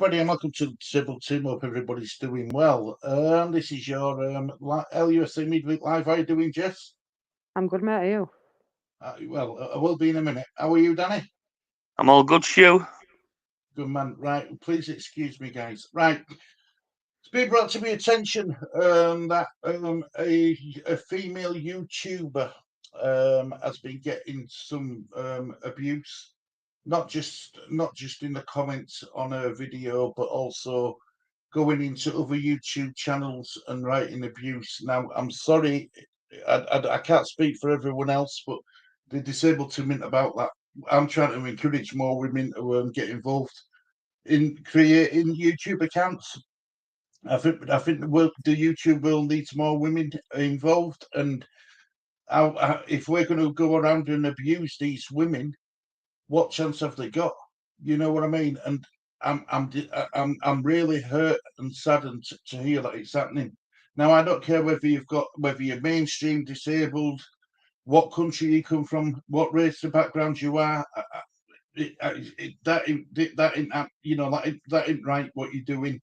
everybody, and welcome to the Disabled Team. Hope everybody's doing well. This is your LUFC Midweek Live. How are you doing, Jess? I'm good, mate. Are you? I will be in a minute. How are you, Danny? I'm all good, Stu. Good man. Right, please excuse me, guys. Right, it's been brought to my attention that a female YouTuber has been getting some abuse. Not just in the comments on her video, but also going into other YouTube channels and writing abuse. Now, I'm sorry, I can't speak for everyone else, but the disabled to mint about that. I'm trying to encourage more women to get involved in creating YouTube accounts. I think the YouTube world needs more women involved, and if we're going to go around and abuse these women, what chance have they got? You know what I mean? And I'm really hurt and saddened to hear that it's happening. Now, I don't care whether you're mainstream, disabled, what country you come from, what race or background you are. That ain't right what you're doing.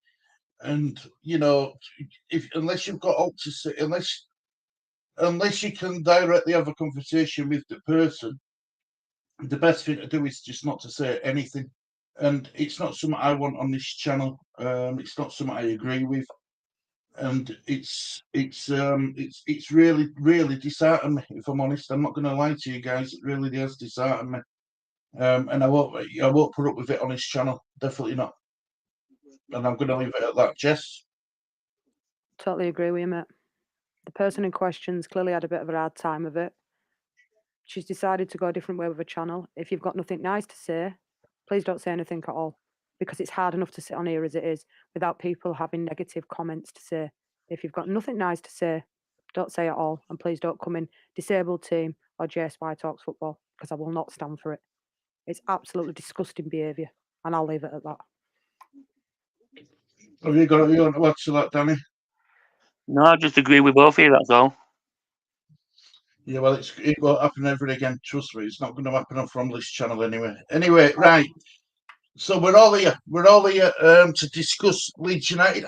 And unless you've got out to say, unless you can directly have a conversation with the person, the best thing to do is just not to say anything. And it's not something I want on this channel. It's not something I agree with, and it's really, really disheartened me. If I'm honest, I'm not going to lie to you guys. It really does dishearten me, and I won't put up with it on this channel. Definitely not. And I'm going to leave it at that. Jess? Totally agree with you, mate. The person in question's clearly had a bit of a hard time of it. She's decided to go a different way with her channel. If you've got nothing nice to say, please don't say anything at all, because it's hard enough to sit on here as it is without people having negative comments to say. If you've got nothing nice to say, don't say at all, and please don't come in Disabled Team or JSY Talks Football, because I will not stand for it. It's absolutely disgusting behaviour, and I'll leave it at that. Have you got anything to add to that, Danny? No, I just agree with both of you, that's all. Yeah, well, it won't happen ever again. Trust me, it's not going to happen from this channel anyway. Anyway, right. So we're all here. To discuss Leeds United.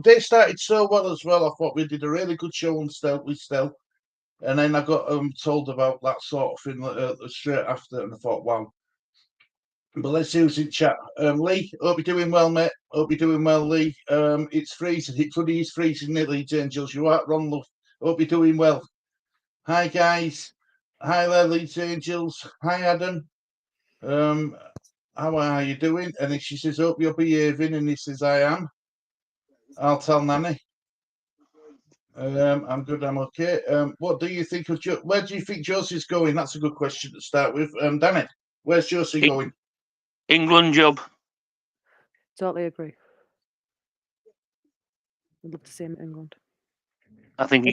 They started so well as well. I thought we did a really good show with Stel, and then I got told about that sort of thing straight after, and I thought, wow. But let's see who's in chat. Lee, hope you're doing well, mate. Hope you're doing well, Lee. It's freezing. It bloody is freezing, it, Leeds Angels. You are wrong, love. Hope you're doing well. Hi, guys. Hi there, Leeds Angels. Hi, Adam. How are you doing? And she says, hope you're behaving. And he says, I am. I'll tell Nanny. I'm good. I'm okay. What do you think of where do you think Josie's going? That's a good question to start with. Danny, where's Josie going? England job. Totally agree. I'd love to see him in England. I think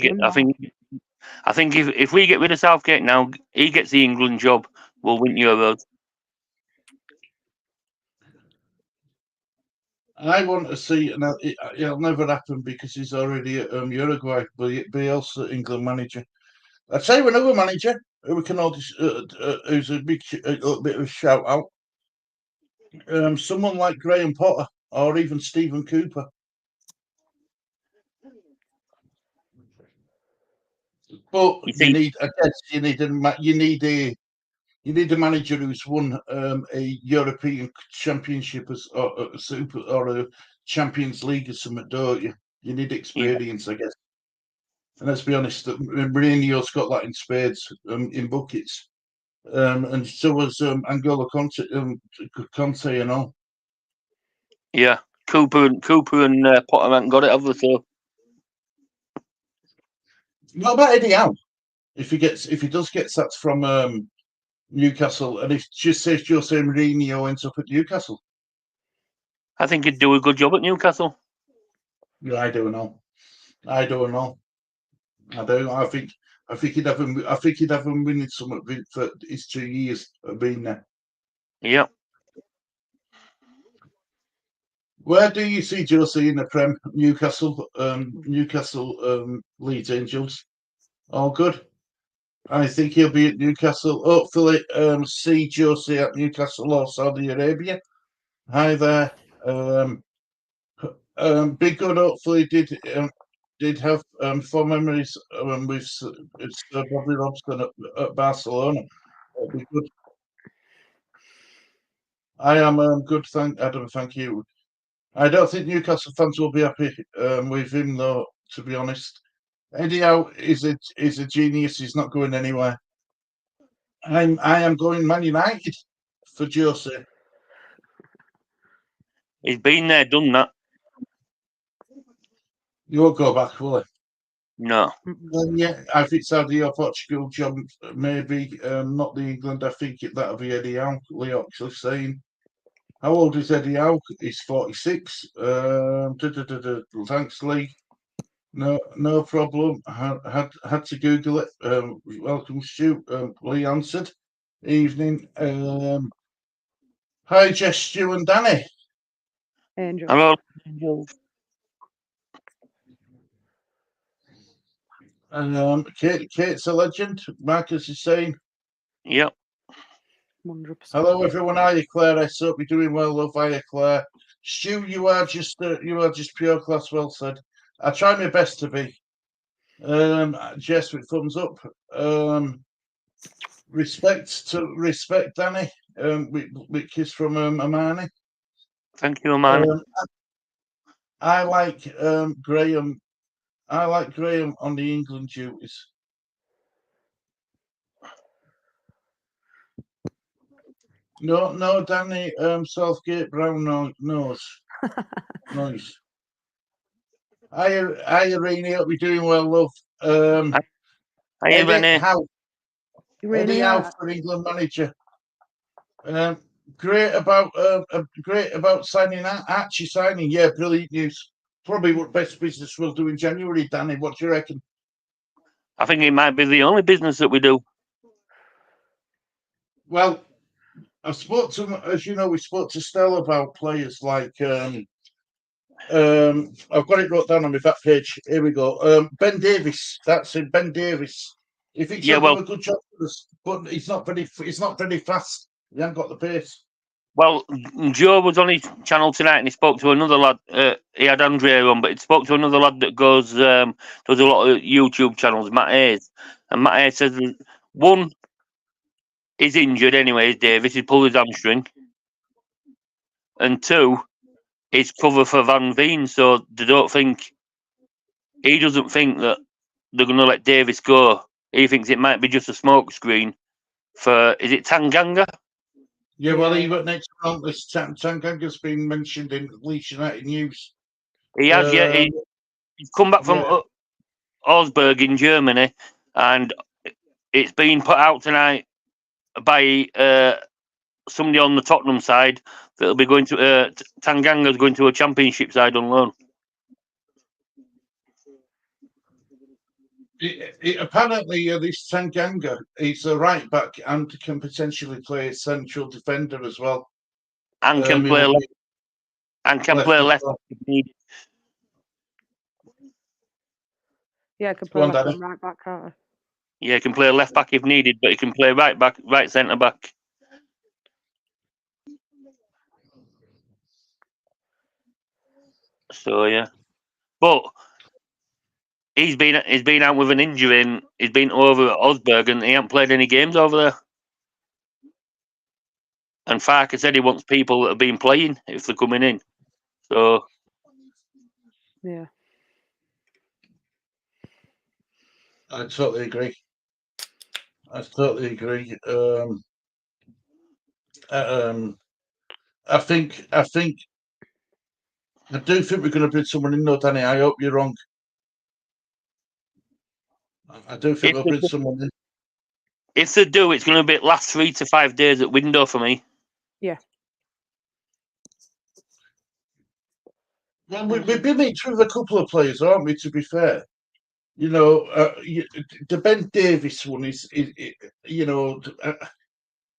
if we get rid of Southgate now, he gets the England job. We'll win Euros. I want to see, and it'll never happen because he's already at Uruguay, but also England manager. I'd say another manager who we can all who's a bit of a shout out. Someone like Graham Potter or even Stephen Cooper. But you need a manager who's won a European Championship or a Champions League or something, don't you? You need experience, I guess. And let's be honest, Mourinho's got that in spades, in buckets, and so was Angola Conte and all. Yeah, Cooper and Potter haven't got it, have they? So. What about Eddie Howe? If he does get sacked from Newcastle, and if just says Jose Mourinho ends up at Newcastle, I think he'd do a good job at Newcastle. Yeah, I don't know. I do. I think he'd have him winning something for his 2 years of being there. Yeah. Where do you see Josie in the Prem? Newcastle, Leeds Angels. All good. I think he'll be at Newcastle. Hopefully, see Josie at Newcastle or Saudi Arabia. Hi there. Big Good hopefully did have fond memories with Bobby Robson at Barcelona. That'd be good. I am good, Adam. Thank you. I don't think Newcastle fans will be happy with him, though. To be honest, Eddie Howe is a genius. He's not going anywhere. I am going Man United for Jose. He's been there, done that. You won't go back, will he? No. Yeah, I think Saudi or Portugal job, maybe not the England. I think that'll be Eddie Howe. Lee Oxley saying, how old is Eddie Howe? He's 46. Thanks, Lee. No problem. Had to Google it. Welcome, Stu. Lee answered. Evening. Hi, Jess, Stu, and Danny. Angel. Hello. Kate's a legend. Marcus is saying. Yep. 100%. Hello, everyone. Hiya, Claire. I hope you're doing well, love. Hiya, Claire. Stu, you are just pure class. Well said. I try my best to be. Jess with thumbs up. Respect, Danny. With kiss from Amani. Thank you, man. I like Graham. I like Graham on the England duties. No, Danny. Southgate Brown nose. Nice. Hi, Irene. Hope you're doing well, love. Eddie Howe. Eddie Howe for England manager. Great about signing Archie signing. Yeah, brilliant news. Probably what best business we'll do in January, Danny. What do you reckon? I think it might be the only business that we do. Well, I spoke to, as you know, we spoke to Stella about players like I've got it wrote down on my back page. Here we go. Ben Davies. That's it, Ben Davies. He thinks he'll do a good job for us, but he's not very fast. He hasn't got the pace. Well, Joe was on his channel tonight and he spoke to another lad. He had Andrea on, but he spoke to another lad that does a lot of YouTube channels, Matt Hayes. And Matt Hayes says one is injured anyway, Davis. He pulled his hamstring. And two, is cover for Van Veen. So he doesn't think that they're going to let Davis go. He thinks it might be just a smoke screen for, is it Tanganga? Yeah, well, even next month, this Tanganga's been mentioned in Leeds United news. He has, yeah. He's come back from Augsburg in Germany, and it's been put out tonight by somebody on the Tottenham side that'll be going to Tanganga's going to a championship side on loan. Apparently, this Tanganga is a right back and can potentially play a central defender as well, and can play left, left if needed. Yeah, can play left and right back, can't he? Yeah, he can play left back if needed, but he can play right back, right centre back. So yeah, but he's been out with an injury and he's been over at Augsburg and he hasn't played any games over there. And Farker said he wants people that have been playing if they're coming in. So yeah, I totally agree. I think I do think we're going to bring someone in, though, Danny. I hope you're wrong. I do think we'll bring someone in. If they do, it's going to be last 3 to 5 days at window for me. Yeah. Well, we've been linked with a couple of players, aren't we, to be fair? You know, the Ben Davies one is you know,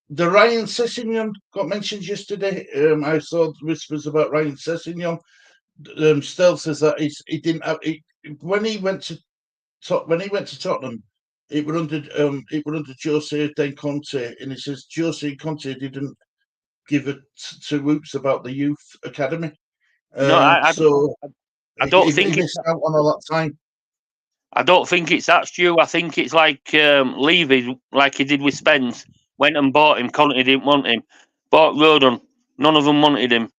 the Ryan Sessegnon got mentioned yesterday. I saw whispers about Ryan Sessegnon. Stell says that he didn't have when he went to Tottenham. It were under Jose then Conte, and he says Jose Conte didn't give two hoops about the youth academy. No, I don't he think missed out on a lot of time. I don't think it's that, Stu. I think it's like Levy, like he did with Spence. Went and bought him. Conte didn't want him. Bought Rodon. None of them wanted him.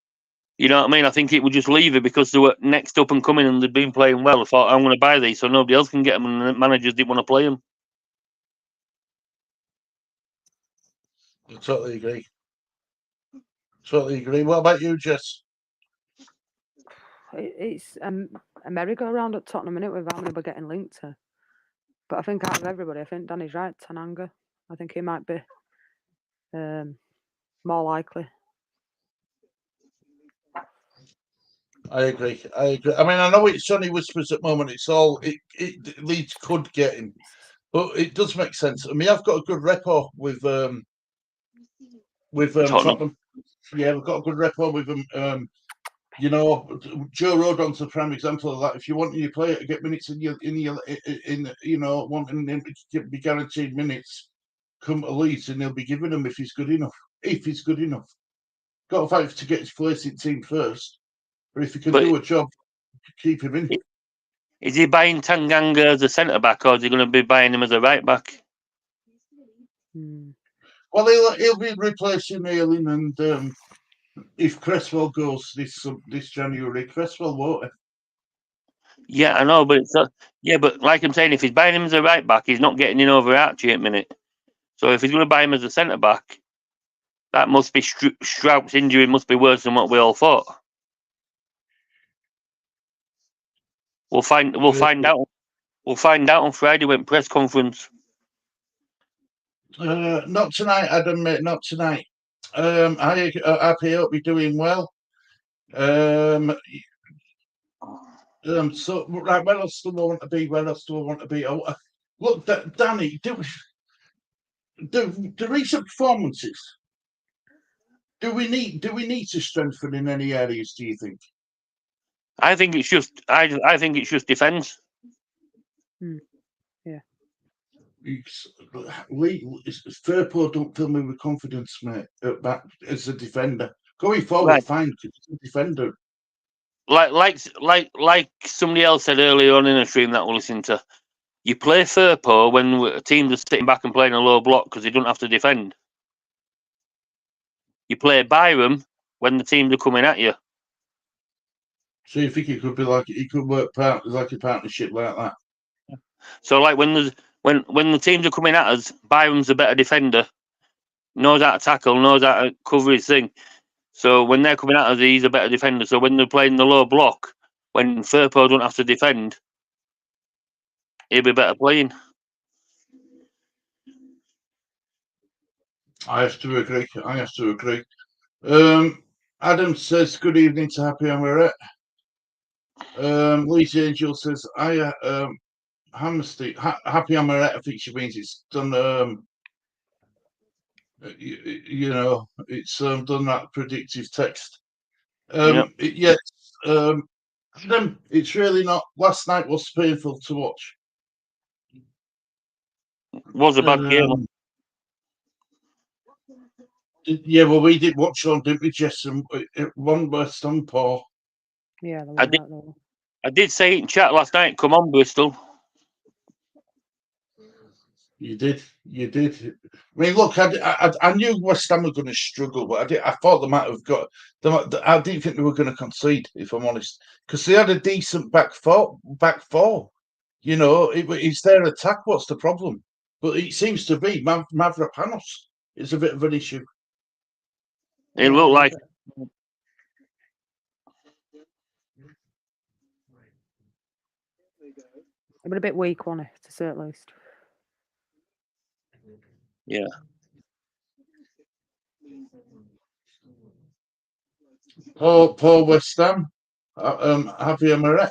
You know what I mean? I think it would just Levy because they were next up and coming and they'd been playing well. I thought, I'm going to buy these so nobody else can get them, and the managers didn't want to play them. I totally agree. Totally agree. What about you, Jess? It's a merry-go-round at Tottenham, innit, with how many we're getting linked to. But I think out of everybody, I think Danny's right, Tananga. I think he might be more likely. I agree. I mean, I know it's only whispers at the moment. It's all Leeds could get him, but it does make sense. I mean, I've got a good rapport with Tottenham. Yeah, we've got a good rapport with them. You know, Joe Rodon's a prime example of that. If you want your player to get minutes in you know, wanting him to be guaranteed minutes, come to Leeds and they'll be giving him if he's good enough. If he's good enough, got to fight to get his place in team first. But if he can do a job, keep him in. Is he buying Tanganga as a centre back, or is he going to be buying him as a right back? Well, he'll be replacing Ayling, and if Cresswell goes this January, Cresswell won't. Yeah, I know, but but like I'm saying, if he's buying him as a right back, he's not getting in over Archie at minute. So if he's going to buy him as a centre back, that must be Strout's injury must be worse than what we all thought. We'll find out. We'll find out on Friday when press conference. Not tonight, Adam, mate. Not tonight. I hope you're doing well. So right, where else do I want to be? Where else do I want to be? Oh, look, Danny, the recent performances. Do we need to strengthen in any areas? Do you think? I think it's just. I think it's just defence. Yeah. Firpo don't fill me with confidence, mate. Back as a defender, going forward, fine. Defender. Like somebody else said earlier on in a stream that we'll listen to. You play Firpo when teams are sitting back and playing a low block because they don't have to defend. You play Byram when the teams are coming at you. So you think it could be like it could work like a partnership like that? So like when the teams are coming at us, Byram's a better defender, knows how to tackle, knows how to cover his thing. So when they're coming at us, he's a better defender. So when they're playing the low block, when Firpo don't have to defend, he'll be better playing. I have to agree. Adam says, good evening to Happy Amoret. Lisa Angel says, Happy Amoret, I think she means it's done, you know, it's done that predictive text. Yes, Adam, it's really not. Last night was painful to watch. Was a bad game. Yeah, well, we did watch on, didn't we, Jess? One West Ham, Paul. Yeah, I did say in chat last night, come on, Bristol. You did. I mean, look, I knew West Ham were going to struggle, but I thought they might have got. I didn't think they were going to concede, if I'm honest, because they had a decent back four. You know, it's their attack. What's the problem? But it seems to be Mavropanos is a bit of an issue. It looked like. It was a bit weak, wasn't it, to say at least. Yeah. Paul West Ham, Happy Amoret.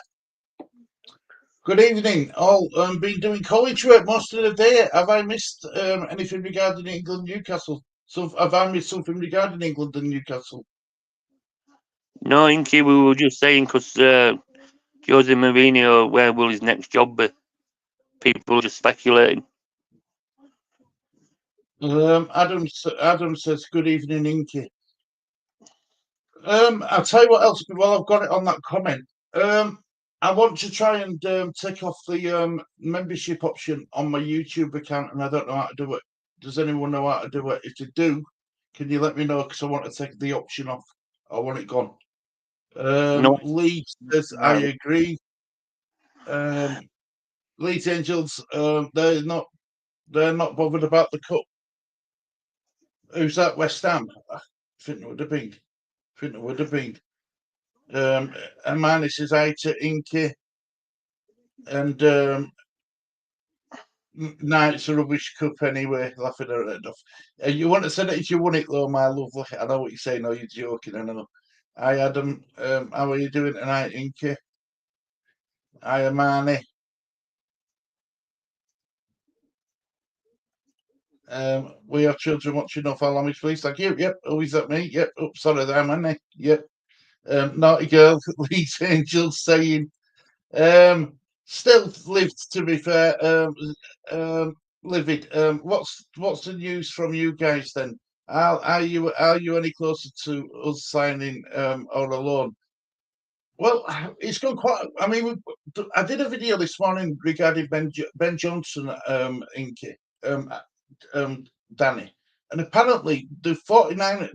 Good evening. All been doing college work most of the day. Have I missed anything regarding England, Newcastle? So have I missed something regarding England and Newcastle? No, Inky, we were just saying because Jose Mourinho, where will his next job be? People are just speculating. Adam says, good evening, Inky. I'll tell you what else. While I've got it on that comment, I want to try and take off the membership option on my YouTube account, and I don't know how to do it. Does anyone know how to do it? If you do, can you let me know? Because I want to take the option off. I want it gone. No. Lee says, I agree. Leeds Angels, they're not bothered about the cup. Who's that? West Ham. I think it would have been. Amani says hi to Inky, and nah, it's a rubbish cup anyway. Laughing her head off. You want to say that if you won it though, my lovely. I know what you're saying. No, you're joking. I know. Hi Adam. How are you doing tonight, Inky? Hi Amani. We have children watching off our language, please. Thank you. Yep. Oh, is that me? Yep. Oh, sorry, there, Amani. Yep. Naughty girl, Leeds Angels saying, still lived, to be fair. Livid. What's the news from you guys then? Are you any closer to us signing or alone? Well, it's gone quite. I mean, I did a video this morning regarding Ben Johnson, Inky, Danny, and apparently the 49,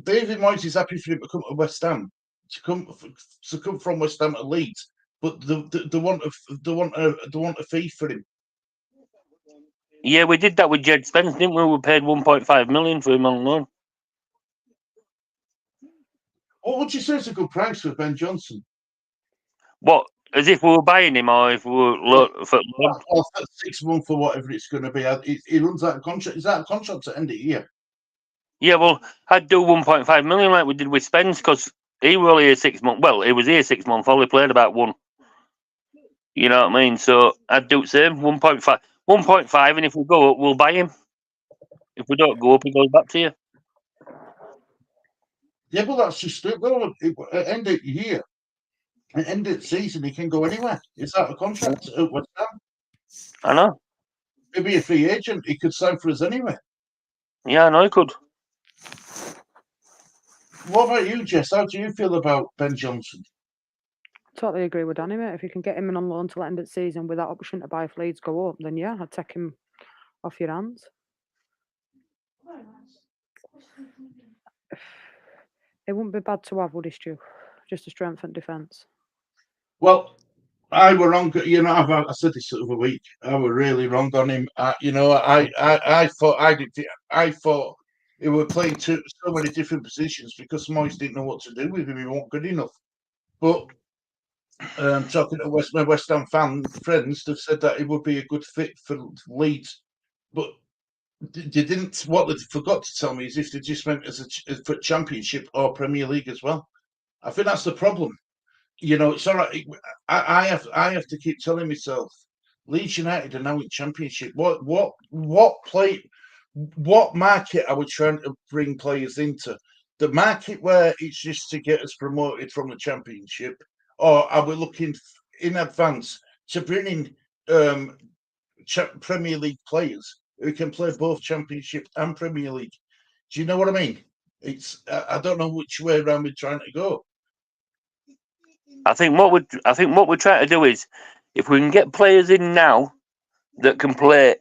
David Moyes is happy for him to come to West Ham, to come from West Ham to Leeds, but they want a fee for him. Yeah, we did that with Jed Spence, didn't we? We paid 1.5 million for him on loan. What would you say is a good price for Ben Johnson? What? As if we were buying him, or if we were for 6 months or whatever it's going to be. He runs out of contract. Is out of contract at end of the year? Yeah, well, I'd do 1.5 million like we did with Spence, because he was only here 6 months. Well, he was here 6 months. Only played about one. You know what I mean? So I'd do the same. 1.5, and if we go up, we'll buy him. If we don't go up, he goes back to you. Yeah, but that's just it. Well, at end of the year, at end of the season, he can go anywhere. It's out of contract at West Ham. I know. He'd be a free agent. He could sign for us anyway. Yeah, I know he could. What about you, Jess? How do you feel about Ben Johnson? Totally agree with Danny, mate. If you can get him in on loan till the end of the season with that option to buy if Leeds go up, then yeah, I'd take him off your hands. It wouldn't be bad to have, would it, Stu? Just to strengthen defence. Well, I were wrong. You know, I said this the other week. I were really wrong on him. I thought he were playing so many different positions because Moyes didn't know what to do with him. He wasn't good enough. But talking to my West Ham friends, they've said that he would be a good fit for Leeds. But they didn't. What they forgot to tell me is if they just went for Championship or Premier League as well. I think that's the problem. You know, it's all right. I have to keep telling myself, Leeds United are now in Championship. What market are we trying to bring players into? The market where it's just to get us promoted from the Championship, or are we looking in advance to bring in Premier League players who can play both Championship and Premier League? Do you know what I mean? It's I don't know which way around we're trying to go. I think what we're trying to do is, if we can get players in now that can play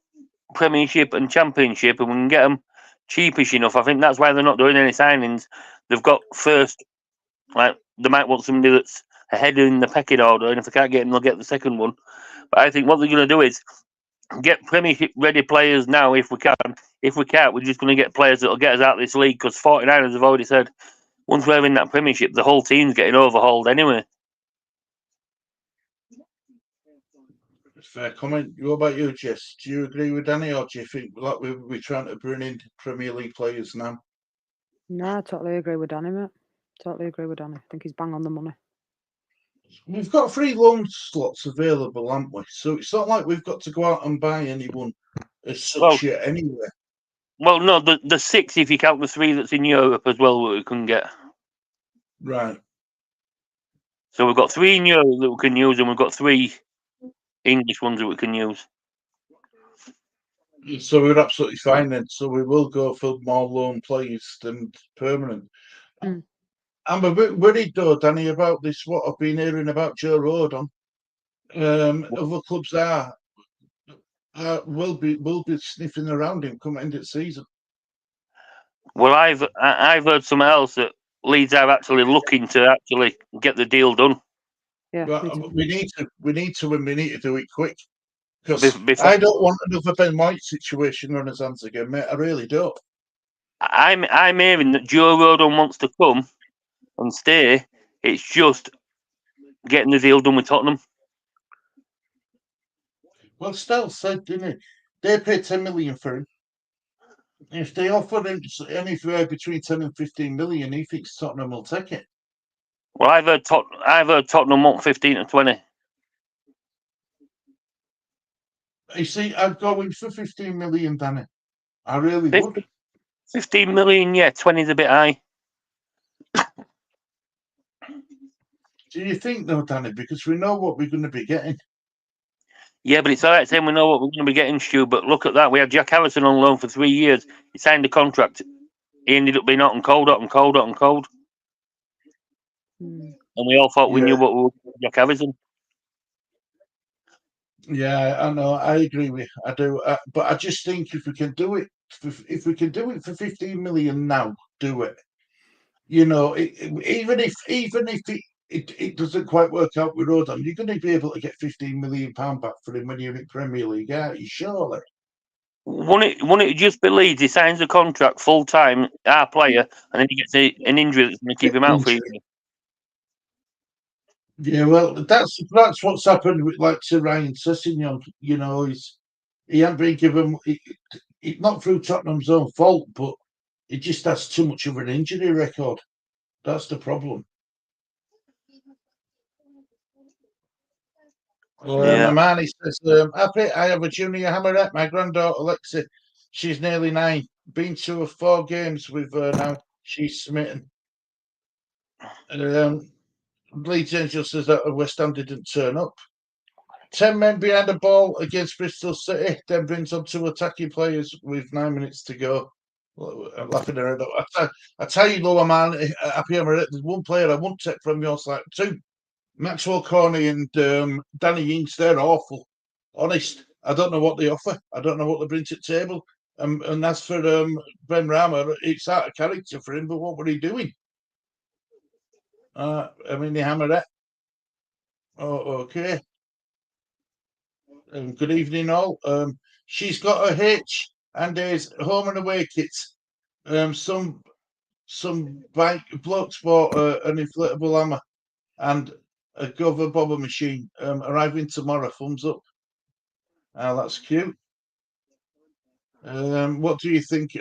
Premiership and Championship, and we can get them cheapish enough. I think that's why they're not doing any signings. They've got first, like they might want somebody that's ahead in the pecking order, and if they can't get him, they'll get the second one. But I think what they're going to do is get Premiership ready players now. If we can, if we can't, we're just going to get players that'll get us out of this league. Because 49ers have already said once we're in that Premiership, the whole team's getting overhauled anyway. Fair comment. What about you, Jess? Do you agree with Danny, or do you think like we're trying to bring in Premier League players now? No, I totally agree with Danny, mate. Totally agree with Danny. I think he's bang on the money. We've got 3 loan slots available, haven't we? So it's not like we've got to go out and buy anyone as such yet anyway. Well, no, the 6 if you count the 3 that's in Europe as well that we can get. Right. So we've got 3 in Europe that we can use, and we've got 3 English ones that we can use. So we're absolutely fine then. So we will go for more loan players than permanent. I'm a bit worried though, Danny, about this. What I've been hearing about Joe Rodon. Other clubs will be sniffing around him come end of the season. Well, I've heard something else that Leeds are actually looking to actually get the deal done. Yeah, But we need to, and we need to do it quick because Before, I don't want another Ben White situation on his hands again, mate. I really don't. I'm hearing that Joe Rodon wants to come and stay. It's just getting the deal done with Tottenham. Well, Stell said, didn't he? They paid 10 million for him. If they offer him anywhere between 10 and 15 million, he thinks Tottenham will take it. Well, I've heard Tottenham want 15 to 20. You see, I'd go in for 15 million, Danny. I really would. 15 million, yeah. 20 is a bit high. Do you think, though, Danny? Because we know what we're going to be getting. Yeah, but it's all right saying we know what we're going to be getting, Stu. But look at that. We had Jack Harrison on loan for 3 years. He signed a contract. He ended up being hot and cold, hot and cold, hot and cold. And we all thought we knew what we were doing with Jack Harrison. Yeah, I know. I agree with you. I do. But I just think if we can do it, if we can do it for 15 million now, do it. You know, even if it doesn't quite work out with Rodon, you're going to be able to get 15 million pound back for him when you're in Premier League, aren't you? Surely. Wouldn't it just be Leeds? He signs a contract full time, our player, and then he gets an injury that's going to keep him out for a year. Yeah, well, that's what's happened with like Sir Ryan Sessegnon. You know, he hasn't been given not through Tottenham's own fault, but he just has too much of an injury record. That's the problem. Yeah. Amani says, happy I have a junior hammerette. My granddaughter Lexi, she's nearly 9. Been to 4 games with her now. She's smitten. Leeds Angel says that West Ham didn't turn up. 10 men behind the ball against Bristol City, then brings on 2 attacking players with 9 minutes to go. I'm laughing at her. I tell you, though, man, happy Hammerette, there's one player I won't take from your side. 2. Maxwell Corney and Danny Ings, they're awful. Honest, I don't know what they offer. I don't know what they bring to the table. And as for Ben Rama, it's out of character for him, but what were he doing? I mean, the Hammerette. Oh, okay. Good evening, all. She's got a hitch and there's home and away kits. Some blokes bought an inflatable hammer and a Gover bobber machine arriving tomorrow. Thumbs up. That's cute. What do you think?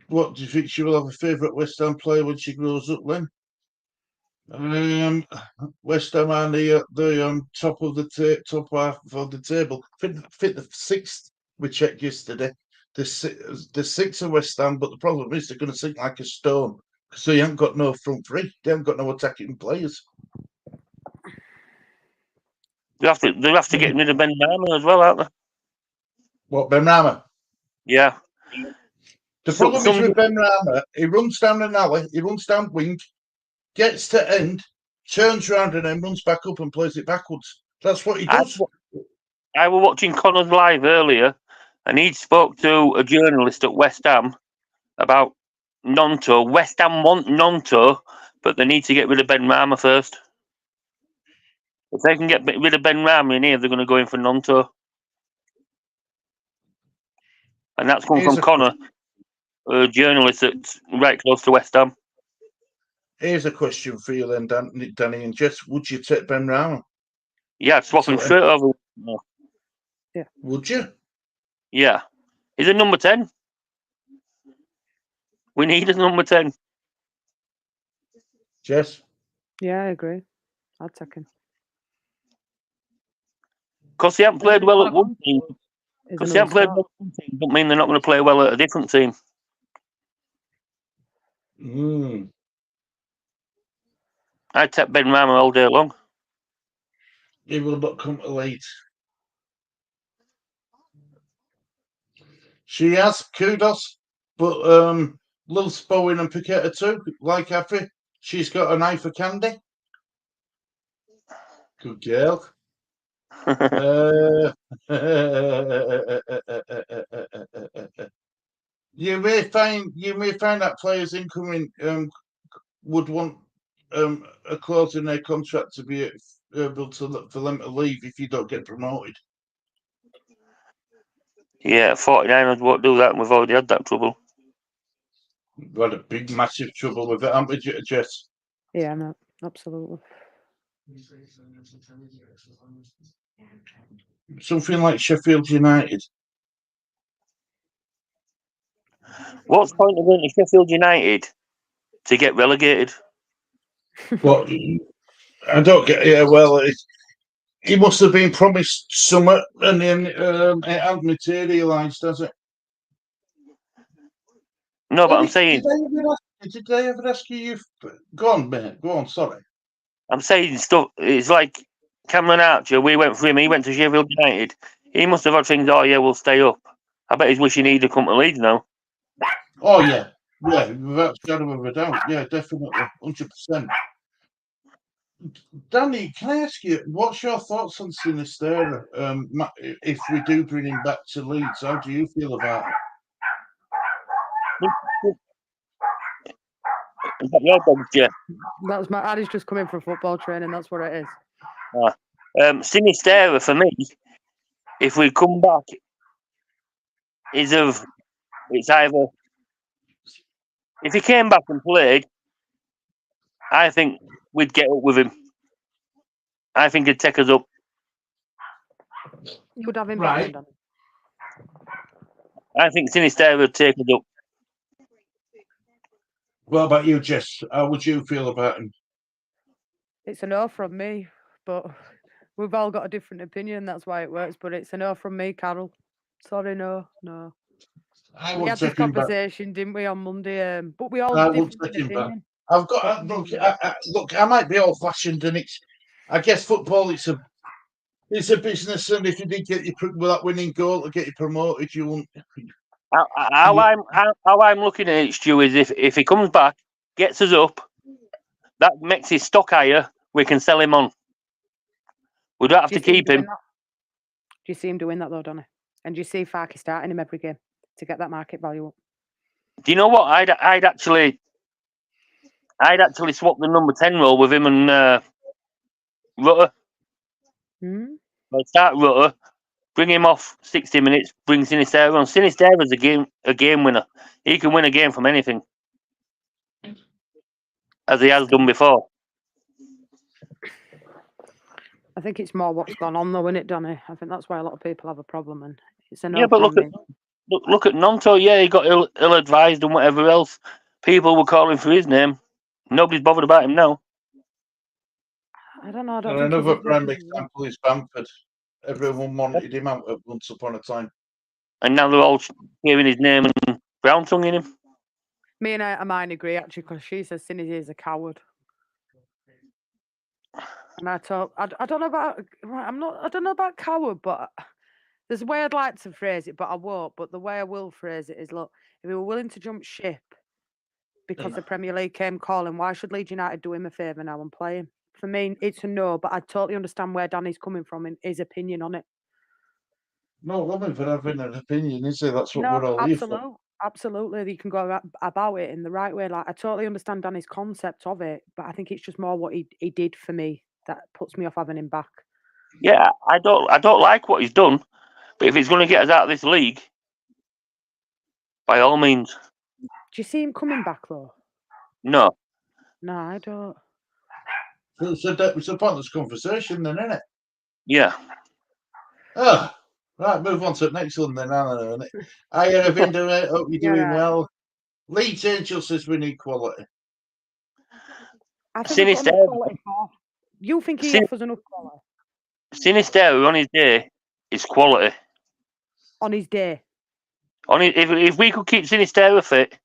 What do you think she will have a favourite West Ham player when she grows up, Len? West Ham are the top of the top half of the table. Fit the 6th. We checked yesterday. The 6th of West Ham, but the problem is they're going to sink like a stone because they haven't got no front three. They haven't got no attacking players. They have to get rid of Ben Rama as well, aren't they? What, Ben Rama? Yeah. The problem is with Ben Rama, he runs down an alley, he runs down wing, gets to end, turns around and then runs back up and plays it backwards. That's what he does. I was watching Connor's live earlier, and he spoke to a journalist at West Ham about Nonto. West Ham want Nonto, but they need to get rid of Ben Rama first. If they can get rid of Ben Rama in here, they're going to go in for Nonto. And that's come from Connor, a journalist that's right close to West Ham. Here's a question for you then, Danny and Jess. Would you take Ben Rama? Yeah, I'd swap him straight over. Yeah. Would you? Yeah. He's a number 10. We need a number 10. Jess? Yeah, I agree. I'd take him. Because he hasn't played well at one team. Because he hasn't played well at one team doesn't mean they're not going to play well at a different team. I'd take Ben Rama all day long. He will not come to Leeds. She has kudos, but loves Bowen and Paqueta too, like Effie. She's got an eye for candy. Good girl. You may find that players incoming would want a clause in their contract to be able to for them to leave if you don't get promoted. Yeah, 49ers won't do that, and we've already had that trouble. We've had a big, massive trouble with it, haven't we, Jess? Yeah, no, absolutely. Something like Sheffield United. What's the point of going to Sheffield United to get relegated? What? I don't get. Yeah, well, he must have been promised something, and then it hasn't materialised, has it? No, but I'm saying, Did they ever ask you? Go on, mate. Go on. Sorry. I'm saying stuff. It's like Cameron Archer. We went for him. He went to Sheffield United. He must have had things. Oh yeah, we'll stay up. I bet he's wishing he'd have come to Leeds now. Oh yeah, without a shadow of a doubt. Yeah, definitely, 100%. Danny, can I ask you, what's your thoughts on Sinisterra? If we do bring him back to Leeds, how do you feel about it? Is that your dog, Jeff? That's my Addy's just coming for football training. That's what it is. Sinisterra for me. If we come back, it's either if he came back and played, I think we'd get up with him. I think he'd take us up. You would have him Right. back. I think Sinisterra would take us up. What about you, Jess? How would you feel about him? It's a no from me, but we've all got a different opinion. That's why it works. But it's a no from me, Carol. Sorry, no. We had this conversation, didn't we, on Monday? But we all have different opinion. I've got look. I might be old-fashioned, and I guess football. It's a business, and if you did get with that winning goal to get you promoted, you won't. How I'm looking at it, Stu, is if he comes back, gets us up, that makes his stock higher. We can sell him on. We don't have to keep him. Do you see him doing that though, Donny? And do you see Farke starting him every game to get that market value up? Do you know what? I'd actually swap the number 10 role with him and Rutter. I'd start Rutter, bring him off 60 minutes, bring Sinisterra on. Sinisterra's a game winner. He can win a game from anything, as he has done before. I think it's more what's gone on though, isn't it, Donny? I think that's why a lot of people have a problem, and it's a no. Yeah, but look at Nonto. Yeah, he got ill-advised and whatever else. People were calling for his name. Nobody's bothered about him now. I don't know. And another prime example is Bamford. Everyone wanted him out at once upon a time. And now they're all hearing his name and brown-tonguing him. Me and Hermione agree, actually, because she says Sinny is a coward. And I don't know about. I don't know about coward, but there's a way I'd like to phrase it, but I won't. But the way I will phrase it is, look, if we were willing to jump ship because the Premier League came calling, why should Leeds United do him a favour now and play him? For me, it's a no, but I totally understand where Danny's coming from in his opinion on it. No woman for having an opinion, is it? That's what we're all here for. Absolutely, you can go about it in the right way. Like, I totally understand Danny's concept of it, but I think it's just more what he did for me that puts me off having him back. Yeah, I don't like what he's done, but if he's going to get us out of this league, by all means. Do you see him coming back though? No. No, I don't. It's a pointless conversation, then, isn't it? Yeah. Oh, right. Move on to the next one, then. Hi, Aravinda. Hope you're doing well. Leeds Angel says we need quality. I think we've got enough quality for. You think he offers enough quality? Sinisterra on his day is quality. On his day. If we could keep Sinisterra fit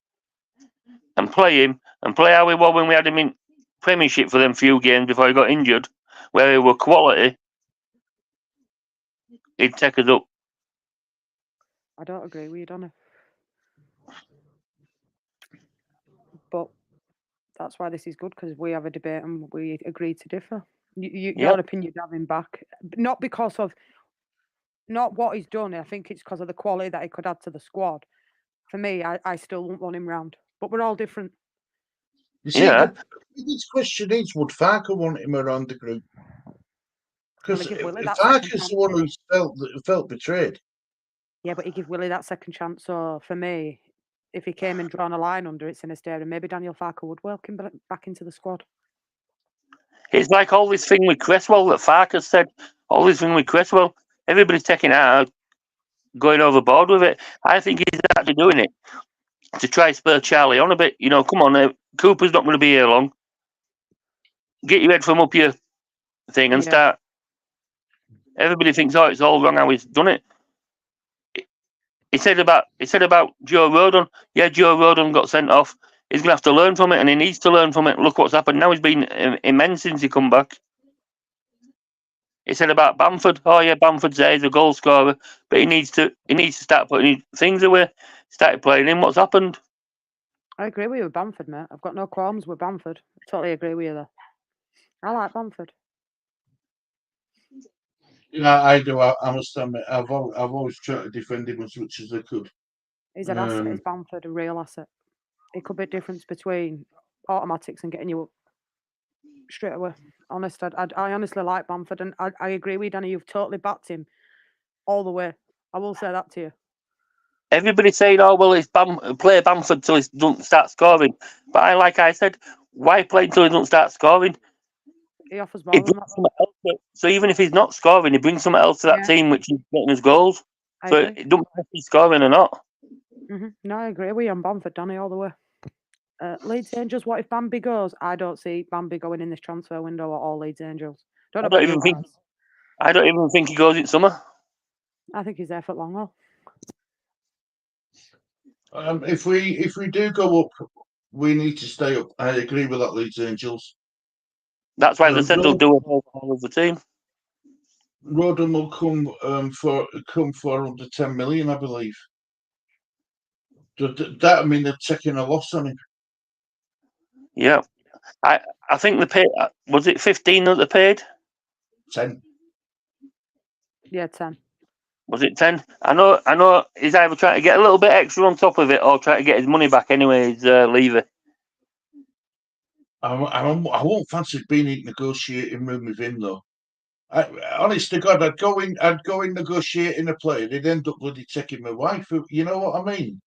and play him and play how we were when we had him in Premiership for them few games before he got injured, where he were quality, he'd take us up. I don't agree with you, Donna. That's why this is good, because we have a debate and we agree to differ. Yep. Your opinion, have him back, not because of not what he's done. I think it's because of the quality that he could add to the squad. For me, I still wouldn't want him round, but we're all different. You see, Yeah. the biggest question is, would Farker want him around the group? Because give Willie that second Farker's chance. the one who felt betrayed. Yeah, but he give Willie that second chance. So for me, if he came and drawn a line under it, Sinister, and maybe Daniel Farker would welcome back into the squad. It's like all this thing with Cresswell that Farker said. All this thing with Cresswell. Everybody's taking it out, going overboard with it. I think he's actually doing it to try to spur Charlie on a bit. You know, come on, Cooper's not going to be here long. Get your head from up your thing and start. Everybody thinks, oh, it's all wrong how he's done it. He said about Joe Rodon. Yeah, Joe Rodon got sent off. He's going to have to learn from it, and he needs to learn from it. Look what's happened. Now he's been immense since he come back. He said about Bamford. Oh yeah, Bamford's there. He's a goal scorer, but he needs to start putting things away. Started playing in. What's happened? I agree with you with Bamford, mate. I've got no qualms with Bamford. I totally agree with you there. I like Bamford. Yeah, I do. I must admit, I've always tried to defend him as much as I could. He's an asset. Is Bamford a real asset? It could be a difference between automatics and getting you up straight away. Honest, I honestly like Bamford, and I agree with you, Danny. You've totally backed him all the way. I will say that to you. Everybody's saying, "Oh well, it's play Bamford till he doesn't start scoring." But like I said, why play until he doesn't start scoring? He offers more than that. So even if he's not scoring, he brings something else to that team, which is getting us goals. So it don't matter if he's scoring or not. No, I agree with you on Bamford, Danny, all the way. Leeds Angels, what if Bambi goes? I don't see Bambi going in this transfer window at all, Leeds Angels. I don't even think he goes in summer. I think he's there for long haul. If we do go up, we need to stay up. I agree with that, Leeds Angels. That's why they said they'll do it all of the team. Rodham will come for under 10 million, I believe. That I mean they're taking a loss on him. Yeah, I think they paid. Was it 15 that they paid? 10. Yeah, 10. Was it 10? I know. He's either trying to get a little bit extra on top of it or trying to get his money back. Anyway, he's Levy. I won't fancy being in negotiating room with him though. Honest to God, I'd go in negotiating a player. They'd end up bloody taking my wife. You know what I mean?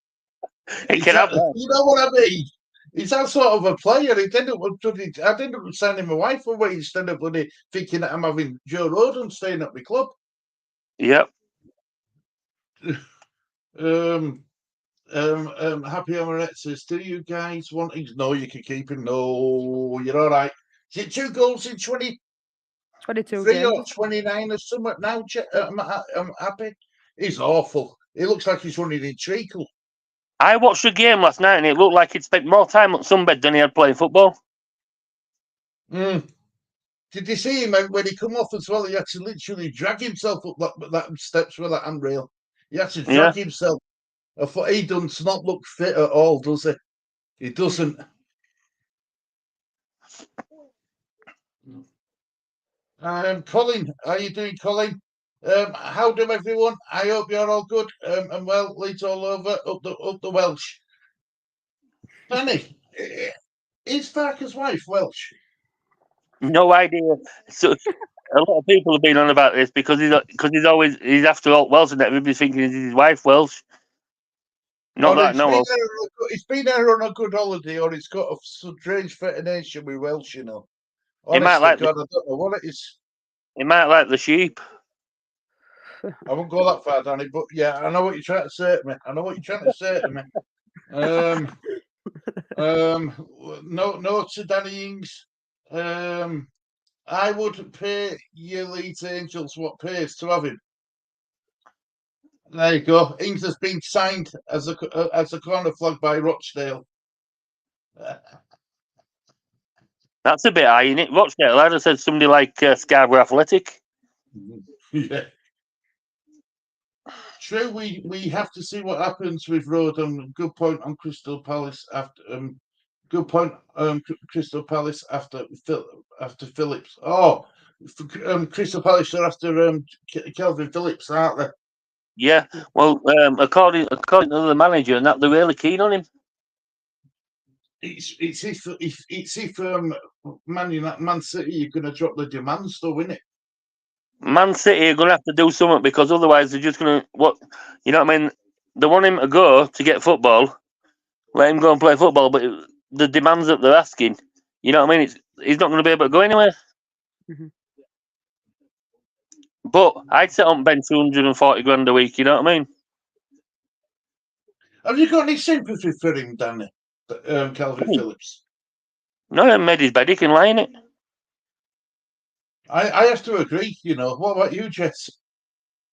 You know what I mean? He's that sort of a player. I'd end up signing my wife away instead of bloody thinking that I'm having Joe Rodon staying at my club. Yep. Happy Amaret says, do you guys want him? No, you can keep him. No, you're all right. Is it 2 goals in 22 games or 29 or something now? I'm happy. He's awful. He looks like he's running in treacle. I watched the game last night and it looked like he'd spent more time on sunbed than he had playing football. Did you see him when he come off as well? He had to literally drag himself up that steps with that handrail. He had to drag himself. I thought he does not look fit at all, does he? He doesn't. Colin, how are you doing, Colin? How do everyone? I hope you're all good and well. Leeds all over up the Welsh. Danny, is Farker's wife Welsh? No idea. So a lot of people have been on about this because he's after all Welsh and everybody's thinking is his wife Welsh. It's been there on a good holiday, or it's got a strange fascination with Welsh, you know. Honestly, I don't know what it is. He might like the sheep. I won't go that far, Danny, but yeah, I know what you're trying to say to me. No to Danny Ings. I would pay your Leeds Angels what pays to have him. There you go. Ings has been signed as a corner flag by Rochdale. That's a bit high, isn't it? Rochdale, I'd have said somebody like Scarborough Athletic. Yeah. True, we have to see what happens with Rodham. Good point on Crystal Palace after Good point. Crystal Palace after Phillips. Oh, Crystal Palace are after Kelvin Phillips, aren't they? Yeah. Well, according to the manager, and that they're really keen on him. It's if Man City are going to drop the demands, though, isn't it? Man City are going to have to do something because otherwise they're just going to you know what I mean? They want him to go to get football, let him go and play football, but the demands that they're asking, you know what I mean? He's not going to be able to go anywhere. Mhm. But I'd set on Ben 240 grand a week. You know what I mean? Have you got any sympathy for him, Danny? Calvin Phillips. No, he made his bed. He can lie in it. I have to agree. You know, what about you, Jess?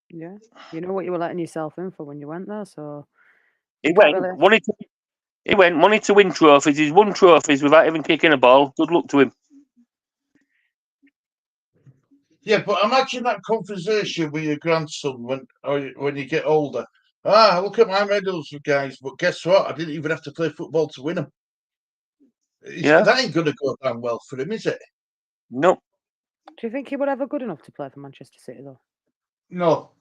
Yeah, you know what you were letting yourself in for when you went there, so He you can't went, really- money to win trophies. He's won trophies without even kicking a ball. Good luck to him. Yeah, but imagine that conversation with your grandson when you get older. Ah, look at my medals, guys. But guess what? I didn't even have to play football to win them. Yeah. That ain't going to go down well for him, is it? No. Do you think he would ever good enough to play for Manchester City though? No.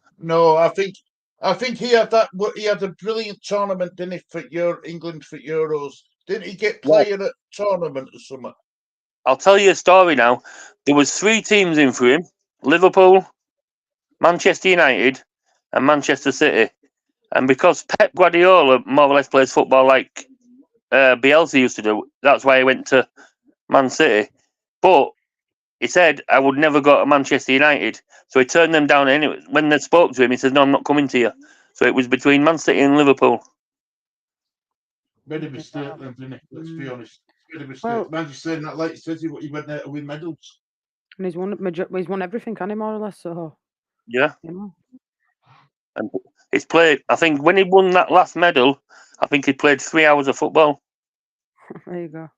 I think he had that. He had a brilliant tournament, didn't he, for England for Euros? Didn't he get player at tournament or something? I'll tell you a story now. There was 3 teams in for him: Liverpool, Manchester United, and Manchester City. And because Pep Guardiola more or less plays football like Bielsa used to do, that's why he went to Man City. But he said, I would never go to Manchester United. So he turned them down anyway. When they spoke to him, he said, no, I'm not coming to you. So it was between Man City and Liverpool. Made a mistake then, didn't he? Let's be honest. Made a mistake. Well- Manchester United, like you said, he went there to win medals. And he's won everything, can he, more or less? So Yeah. you know, And he's played, I think when he won that last medal, I think he played 3 hours of football. there you go.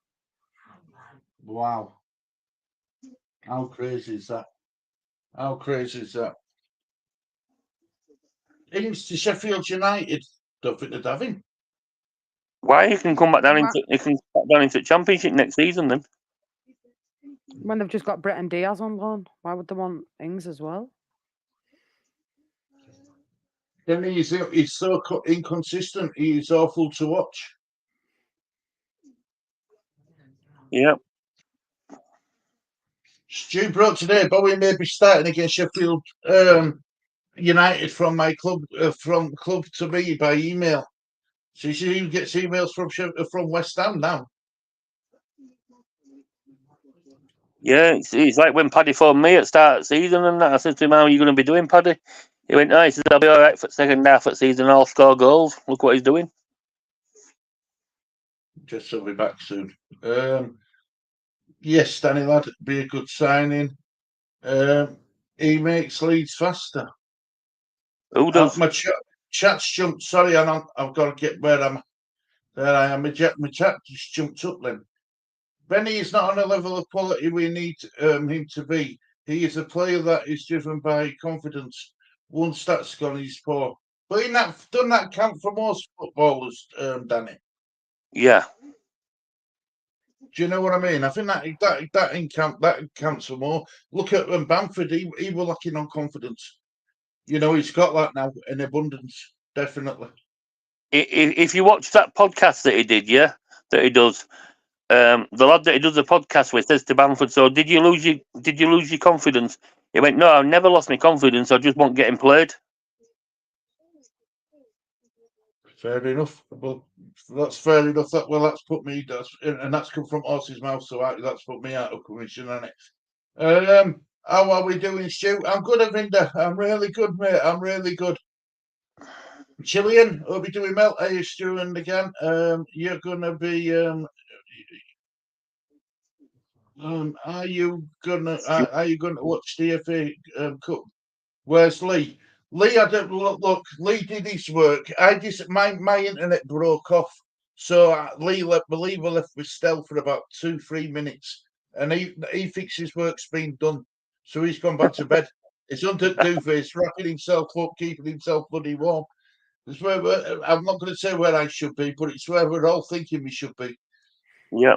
Wow. How crazy is that? How crazy is that? Ings to Sheffield United. Don't think they'd have him. Why? He can come back down into Championship next season then. When they've just got Brett and Diaz on loan, why would they want Ings as well? Then he's so inconsistent. He's awful to watch. Yeah. Stu broke today. Bowie may be starting against Sheffield United from my club, from club to me by email. So she gets emails from West Ham now. Yeah, it's like when Paddy phoned me at the start of the season and that. I said to him, how are you going to be doing, Paddy? He went, he said, I'll be all right for the second half of the season. I'll score goals. Look what he's doing. Just will be back soon. Yes, Danny lad, be a good signing. He makes Leeds faster. Who does? My chat's jumped. Sorry, I've got to get where I'm. There I am. My chat just jumped up then. Benny is not on a level of quality we need him to be. He is a player that is driven by confidence. One stat's gone, he's poor. But he done that count for most footballers, Danny. Yeah. Do you know what I mean? I think that counts for more. Look at Bamford. He was lacking on confidence. You know, he's got that now in abundance, definitely. If you watch that podcast that he did, that he does, the lad that he does the podcast with says to Bamford, so did you lose your confidence? He went, no, I never lost my confidence. I just won't get him played. Fair enough. Well, that's fair enough. That's put me. That's come from horse's mouth. So that's put me out of commission, hasn't it? How are we doing, Stu? I'm good, Avinda. I'm really good, mate. I'm really good. Chilean, hope you're doing well. Hey, Stu, and again, you're gonna be. Are you gonna watch the FA Cup? Where's Lee? Lee, I don't look. Lee did his work. My internet broke off, so Lee left with Stell for about 2-3 minutes, and he thinks his work's been done, so he's gone back to bed. He's under duvet, he's wrapping himself up, keeping himself bloody warm. It's where I'm not going to say where I should be, but it's where we're all thinking we should be. Yeah.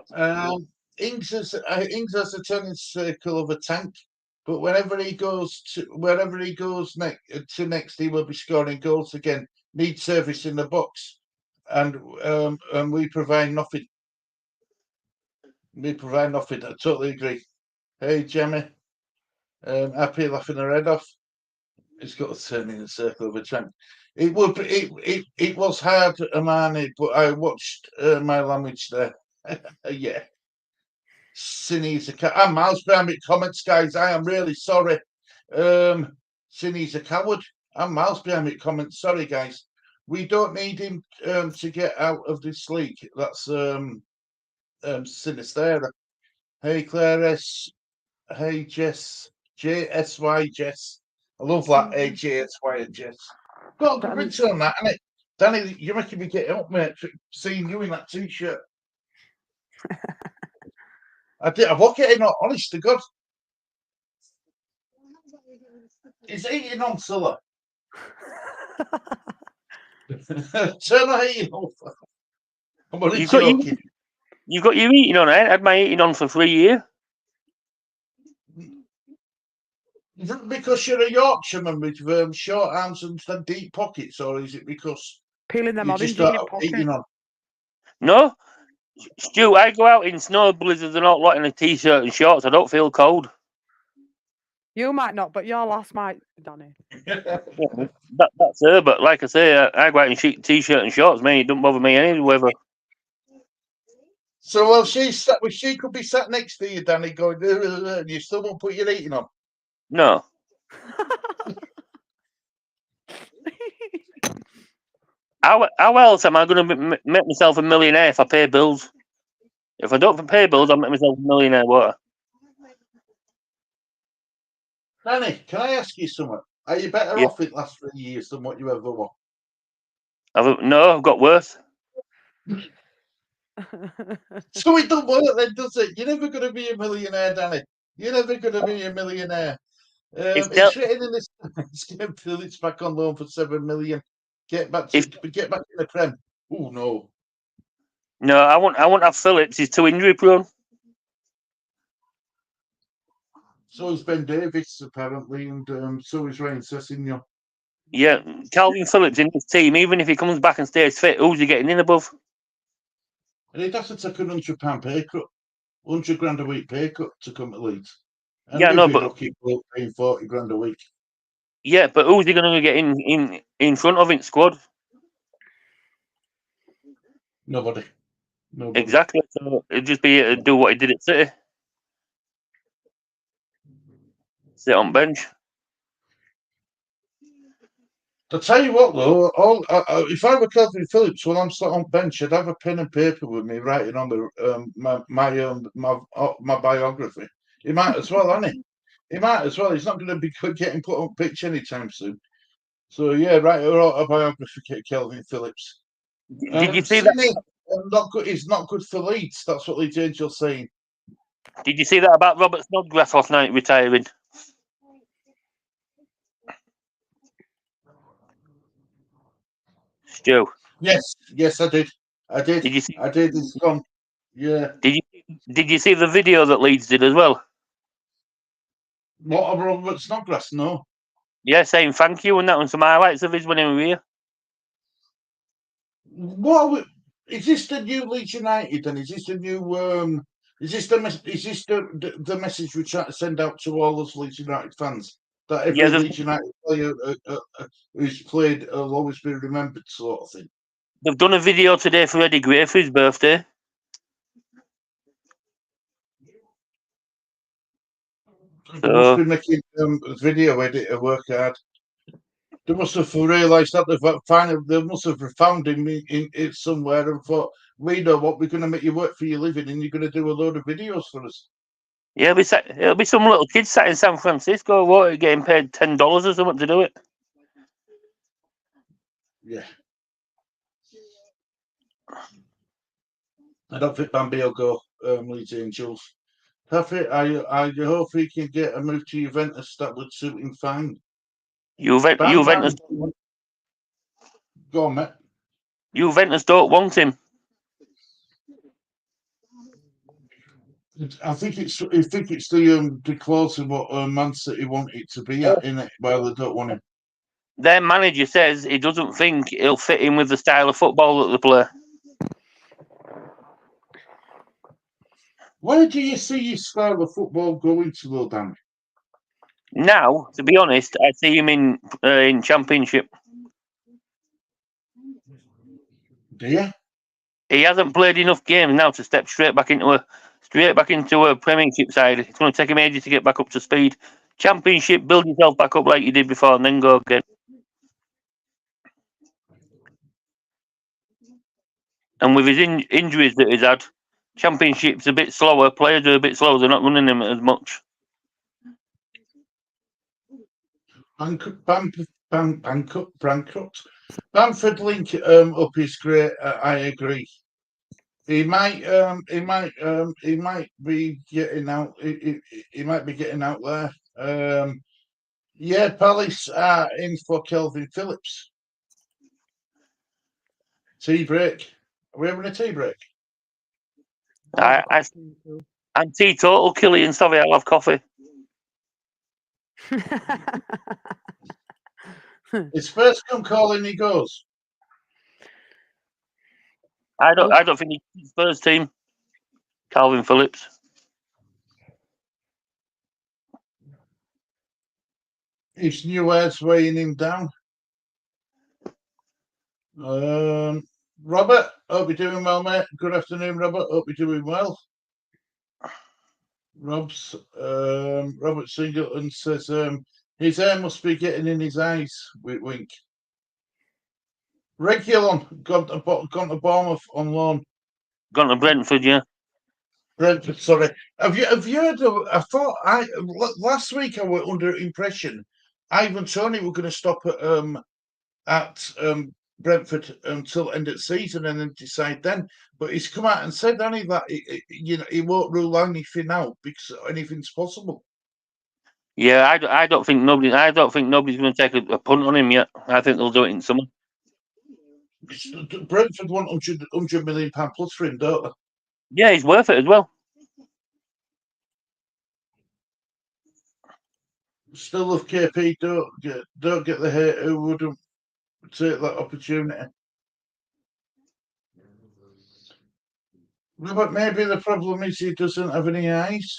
Ings has a turning circle of a tank, but wherever he goes next, he will be scoring goals again. Need service in the box, and we provide nothing. We provide nothing. I totally agree. Hey, Jemmy, happy laughing her head off. It's got to turn in a circle of a tank. It was hard, Amani, but I watched my language there. Yeah. Cindy's a I'm miles behind me comments, guys. I am really sorry. Cindy's a coward. I'm miles behind me comments. Sorry, guys. We don't need him to get out of this league. That's Sinister. Hey, Claire S. Hey, Jess. JSY Jess. I love that. Hey, JSY and Jess. Got a good return on that, isn't it? Danny, you're making me get up, mate, seeing you in that t-shirt. I did. I'm getting on, honest to God. He's eating on Scylla. Turn the heating off. I'm only joking. You've got your eating on, eh? I had my eating on for 3 years. Is it because you're a Yorkshireman with short arms and deep pockets, or is it because peeling them you just got eating on? No, Stu, I go out in snow blizzards and all like in a t-shirt and shorts. I don't feel cold. You might not, but your lass might, Danny. That's her, but like I say, I go out in t-shirt and shorts. Man, it don't bother me any weather. So, well, she could be sat next to you, Danny, going, and you still won't put your eating on. No. How else am I going to make myself a millionaire if I pay bills? If I don't pay bills, I'll make myself a millionaire. What? Danny, can I ask you something? Are you better off in the last 3 years than what you ever were? No, I've got worse. So it don't work then, does it? You're never going to be a millionaire, Danny. You're never going to be a millionaire. It's written in this. Get Phillips back on loan for $7 million. Get back in the Prem. Oh no. No, I won't have Phillips. He's too injury prone. So is Ben Davis apparently, and so is Ryan Sessegnon. Yeah, Calvin Phillips in his team. Even if he comes back and stays fit, who's he getting in above? And he'd have to take £100 pay cut, $100,000 a week pay cut to come to Leeds. And yeah, no, but but paying $40,000 a week. Yeah, but who's he going to get in front of in squad? Nobody. Exactly. So it'd just be do what he did at City. Sit on bench. To tell you what, though, if I were Calvin Phillips, when I'm sat on bench, I'd have a pen and paper with me writing on my biography. He might as well, hasn't he? He might as well. He's not going to be getting put on pitch anytime soon. So yeah, write an autobiography, Calvin Phillips. Did you see that? Not good. He's not good for Leeds. That's what Leeds Angel's saying. Did you see that about Robert Snodgrass last night retiring? Stu. Yes, I did. Did you see? I did. It's gone. Yeah. Did you see the video that Leeds did as well? What about Robert Snodgrass? No. Yeah, saying thank you and that and some highlights of his when he was here. What is this? The new Leeds United? And is this the new? Is this the message we try to send out to all those Leeds United fans that every Leeds United player who's played will always be remembered, sort of thing? They've done a video today for Eddie Gray for his birthday. They must be making a video editor work hard. They must have realised that they must have found him in somewhere and thought, we know what, we're going to make you work for your living and you're going to do a load of videos for us. Yeah, it'll be some little kid sat in San Francisco getting paid $10 or something to do it. Yeah. I don't think Bambi will go Leeds Angels. Perfect. I hope he can get a move to Juventus that would suit him fine. Juventus. Go on, mate. Juventus don't want him. I think it's the close of what Man City want it to be at, innit? Well, they don't want him. Their manager says he doesn't think he'll fit in with the style of football that they play. Where do you see your style of football going to, though, Dan? Now, to be honest, I see him in Championship. Do you? He hasn't played enough games now to step straight back into a Premiership side. It's going to take him ages to get back up to speed. Championship, build yourself back up like you did before, and then go again. And with his injuries that he's had, Championship's a bit slower. Players are a bit slower. They're not running him as much. Bankrupt. Bamford link up is great. I agree. He might be getting out. He might be getting out there. Yeah, Palace are in for Kelvin Phillips. Tea break. Are we having a tea break? I'm teetotal, Killian. Sorry, I'll have coffee. It's first come calling, he goes. I don't think he's first team. Calvin Phillips. His new head's weighing him down. Robert, hope you're doing well, mate. Good afternoon, Robert. Hope you're doing well. Robert Singleton says his hair must be getting in his eyes. Wink. Regulon gone to Bournemouth on loan. Gone to Brentford, yeah. Brentford, sorry. Have you heard of? I thought last week I was under impression Ivan Toney were going to stop at Brentford until end of season and then decide then. But he's come out and said, hasn't he, that he won't rule anything out because anything's possible. Yeah, I don't think nobody's going to take a punt on him yet. I think they'll do it in summer. Brentford want £100 million plus for him, don't they? Yeah, he's worth it as well. Still love KP. Don't get the hate who wouldn't take that opportunity. But maybe the problem is he doesn't have any eyes.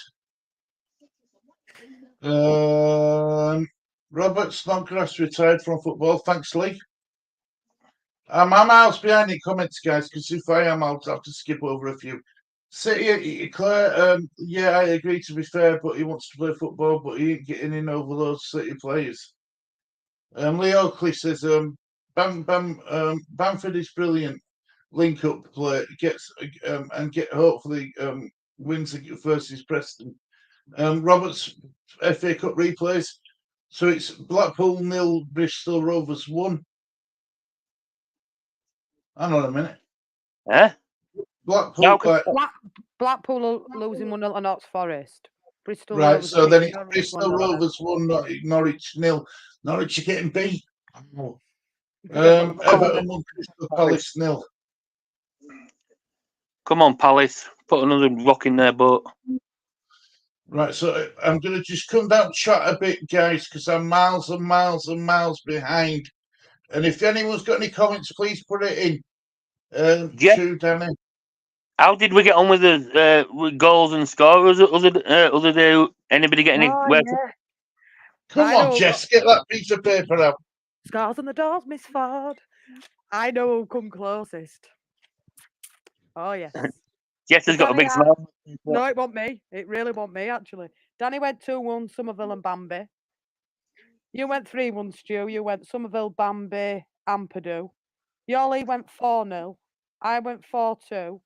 Robert Snodgrass retired from football. Thanks, Lee. I'm miles behind in comments, guys, because if I am, I'll have to skip over a few. City, Claire, yeah, I agree, to be fair, but he wants to play football, but he ain't getting in over those City players. Lee Oakley says, Bamford is brilliant. Link up play, hopefully wins versus Preston. Roberts FA Cup replays. So it's Blackpool 0, Bristol Rovers 1. Hang on a minute. Blackpool. Blackpool are losing 1-0 to Notts Forest. Bristol Right, Rovers so then it's Norwich Bristol 1-0. Rovers 1, Norwich 0. Norwich are getting beat. Everton 1, Crystal Palace 0. Come on, Palace. Put another rock in their boat. Right, so I'm going to just come down chat a bit, guys, because I'm miles and miles and miles behind. And if anyone's got any comments, please put it in. To Danny. How did we get on with the with goals and scorers other day? Anybody get any? Come on, Jess, get that piece of paper out. Scars on the doors, Miss Ford. I know who'll come closest. Oh, yes. Jess has got a big smile. No, it won't me. It really won't me, actually. Danny went 2-1, Somerville and Bambi. You went 3-1, Stu. You went Somerville, Bambi, Ampadu. Yoli went 4-0. I went 4-2.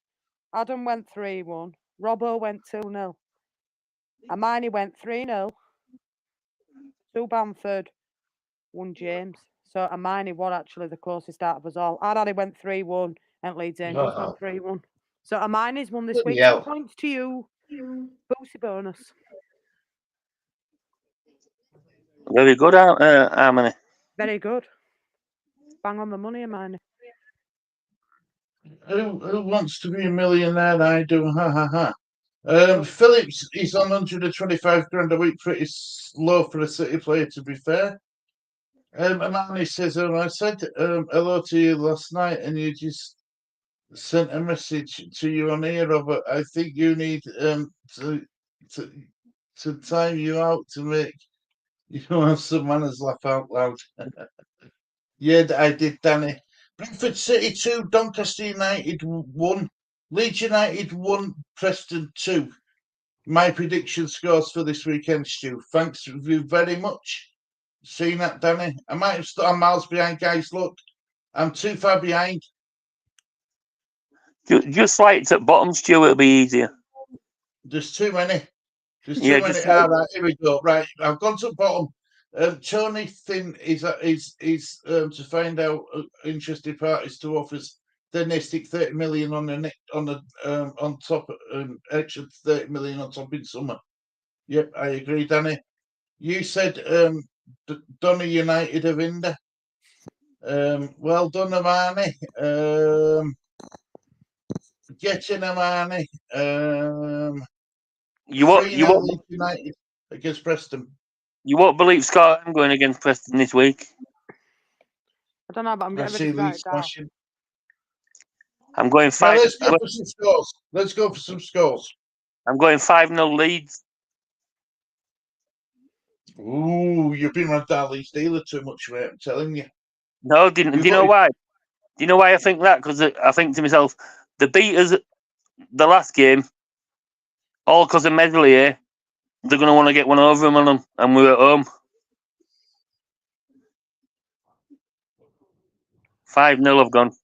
Adam went 3-1. Robbo went 2-0. Hermione went 3-0. 2 Bamford, 1 James. So Hermione was actually the closest out of us all. Addy went 3-1 and Leeds Angels went 3-1. So Hermione's won this week. 2 points to you. Boosie bonus. Very good, Harmony. Very good. Bang on the money, Hermione. Who wants to be a millionaire? I do. Ha ha ha. Phillips is on 125 grand a week. Pretty low for a City player, to be fair. Amani says, I said hello to you last night, and you just sent a message to you on here, Robert. I think you need to time you out to make you have some manners. Laugh out loud. Yeah, I did, Danny. Brentford City 2, Doncaster United 1, Leeds United 1, Preston 2. My prediction scores for this weekend, Stu. Thanks you very much. Seen that, Danny? I might have started miles behind, guys. Look, I'm too far behind. Just like it's at bottom, Stu, it'll be easier. There's too many. There's too Yeah, many. just All right, here we go. Right, I've gone to the bottom. Tony Thin is to find out interested parties to offer then they stick 30 million on on top, extra 30 million on top in summer. Yep, I agree, Danny. You said Donna United of Inda. Well done, Amani. Getting Amani. you won't Leeds United against Preston. You won't believe Scott I'm going against Preston this week. I don't know, but I'm getting ready to write it down. I'm going 5. Now let's go for some scores. Let's go for some scores. I'm going 5-0 Leeds. Ooh, you've been around Darley Steeler too much, mate. I'm telling you. No, do you know why? Do you know why I think that? Because I think to myself, the beat us the last game, all because of Medley. They're going to want to get one over them on them, and we're at home. 5-0 I've gone. Do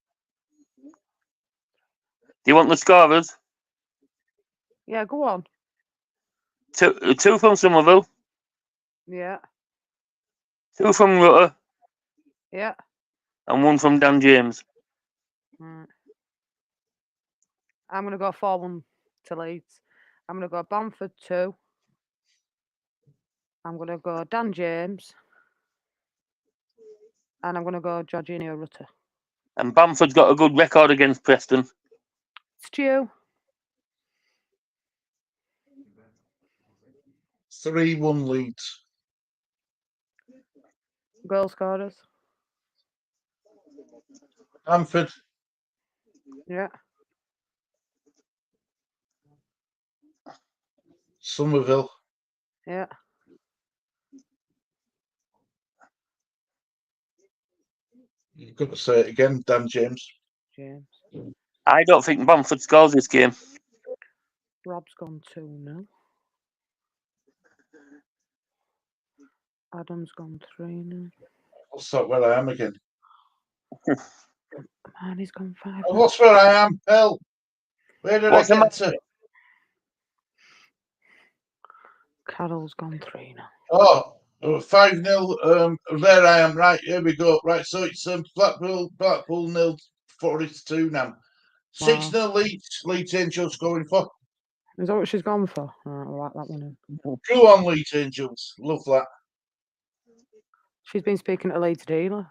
you want the scorers? Yeah, go on. Two from Somerville. Yeah. 2 from Rutter. Yeah. And 1 from Dan James. Right. I'm going to go 4-1 to Leeds. I'm going to go Bamford 2. I'm going to go Dan James. And I'm going to go Jorginho Rutter. And Bamford's got a good record against Preston. Stu. 3-1 Leeds. Goal scorers. Bamford. Yeah. Somerville. Yeah. You've got to say it again, Dan James. James. I don't think Bamford scores this game. Rob's gone 2-0. Adam's gone 3-0. I'll start where I am again. Man, he's gone 5. I lost where I am. Hell. Where did I get to? Carroll's gone 3-0. Oh, 5-0. There I am. Right, here we go. Right, so it's Blackpool 0, Forest 2 now. 6-0 Leeds Angels going for. Is that what she's gone for? Right, I like that one. Go on, Leeds Angels. Love that. She's been speaking to Leeds dealer.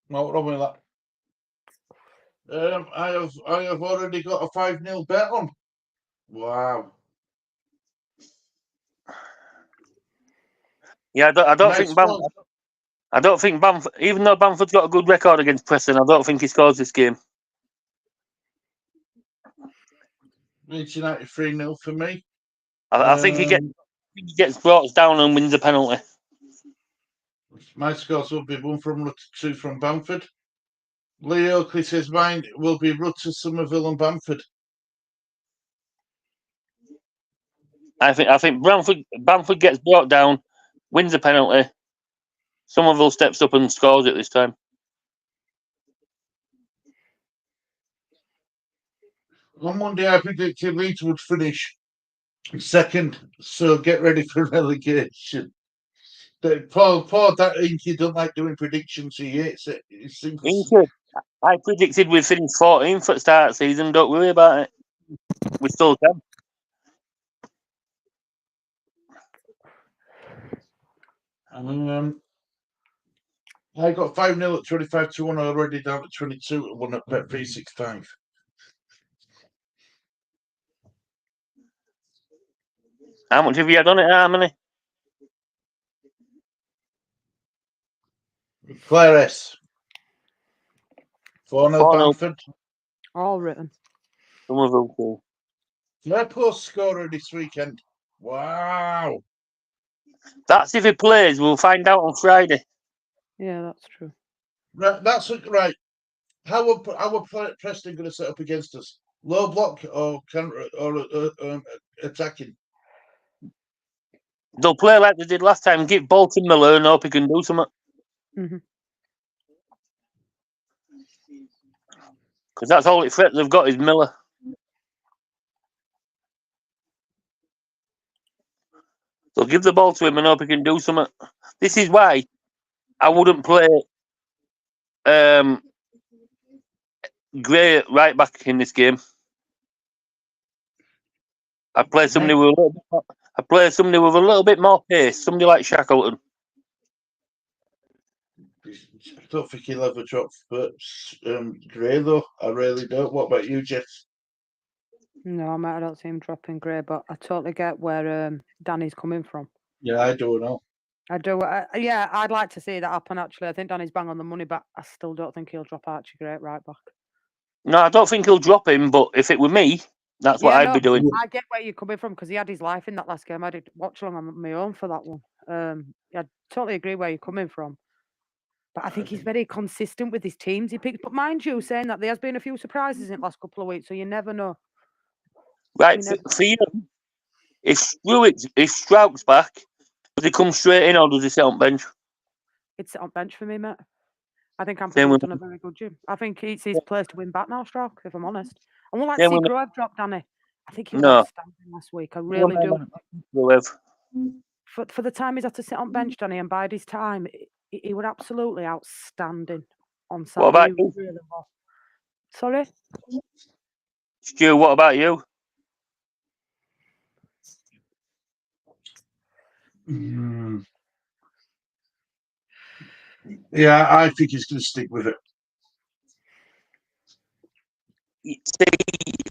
Not wrong with that. I have already got a 5-0 bet on. Wow. Yeah, I don't think Bamford, even though Bamford's got a good record against Preston, I don't think he scores this game. Leeds United 3-0 for me. I think he gets brought down and wins a penalty. My scores will be 1 from Rutter, 2 from Bamford. Lee Oakley says mine will be Rutter, Somerville and Bamford. I think Bamford gets brought down, wins a penalty. Somerville steps up and scores it this time. On Monday, I predicted Leeds would finish second, so get ready for relegation. Paul, that Inky don't like doing predictions. He hates it. I predicted we'd finish 14th at the start of the season. Don't worry about it. We still can. I got 5-0 at 25-1 already, down to 22 at 1 at Bet365. How much have you had on it, Harmony? Claire S. 4-0 4-0. Bamford. All written. Some of them too. Liverpool scorer this weekend. Wow. That's if he plays. We'll find out on Friday. Yeah, that's true. Right, that's right. How are Preston going to set up against us? Low block or counter or attacking? They'll play like they did last time. Give ball to Miller and hope he can do something. Mm-hmm. Because that's all they've got is Miller. So give the ball to him and hope he can do something. This is why I wouldn't play Gray right back in this game. I'd play somebody with a little bit more pace. Somebody like Shackleton. I don't think he'll ever drop Gray though. I really don't. What about you, Jess? No, I don't see him dropping Gray, but I totally get where Danny's coming from. Yeah, I don't know. I do. Yeah, I'd like to see that happen, actually. I think Danny's bang on the money, but I still don't think he'll drop Archie Gray right back. No, I don't think he'll drop him, but if it were me, that's what I'd be doing. I get where you're coming from because he had his life in that last game. I did watch along on my own for that one. I totally agree where you're coming from. But I think he's very consistent with his teams he picks. But mind you, saying that there has been a few surprises in the last couple of weeks, so you never know. Right, for you, if Strouk's back, does he come straight in or does he sit on bench? It's sit on bench for me, mate. I think I'm Same with- done a very good job. I think it's his place to win back now, Strouk, if I'm honest. I won't like to see Grove drop, Danny. I think he was outstanding last week. I really do. For the time he's had to sit on bench, Danny, and bide his time, he was absolutely outstanding on Saturday. What about you? Really well. Sorry? Stu, what about you? Yeah, I think he's going to stick with it. See,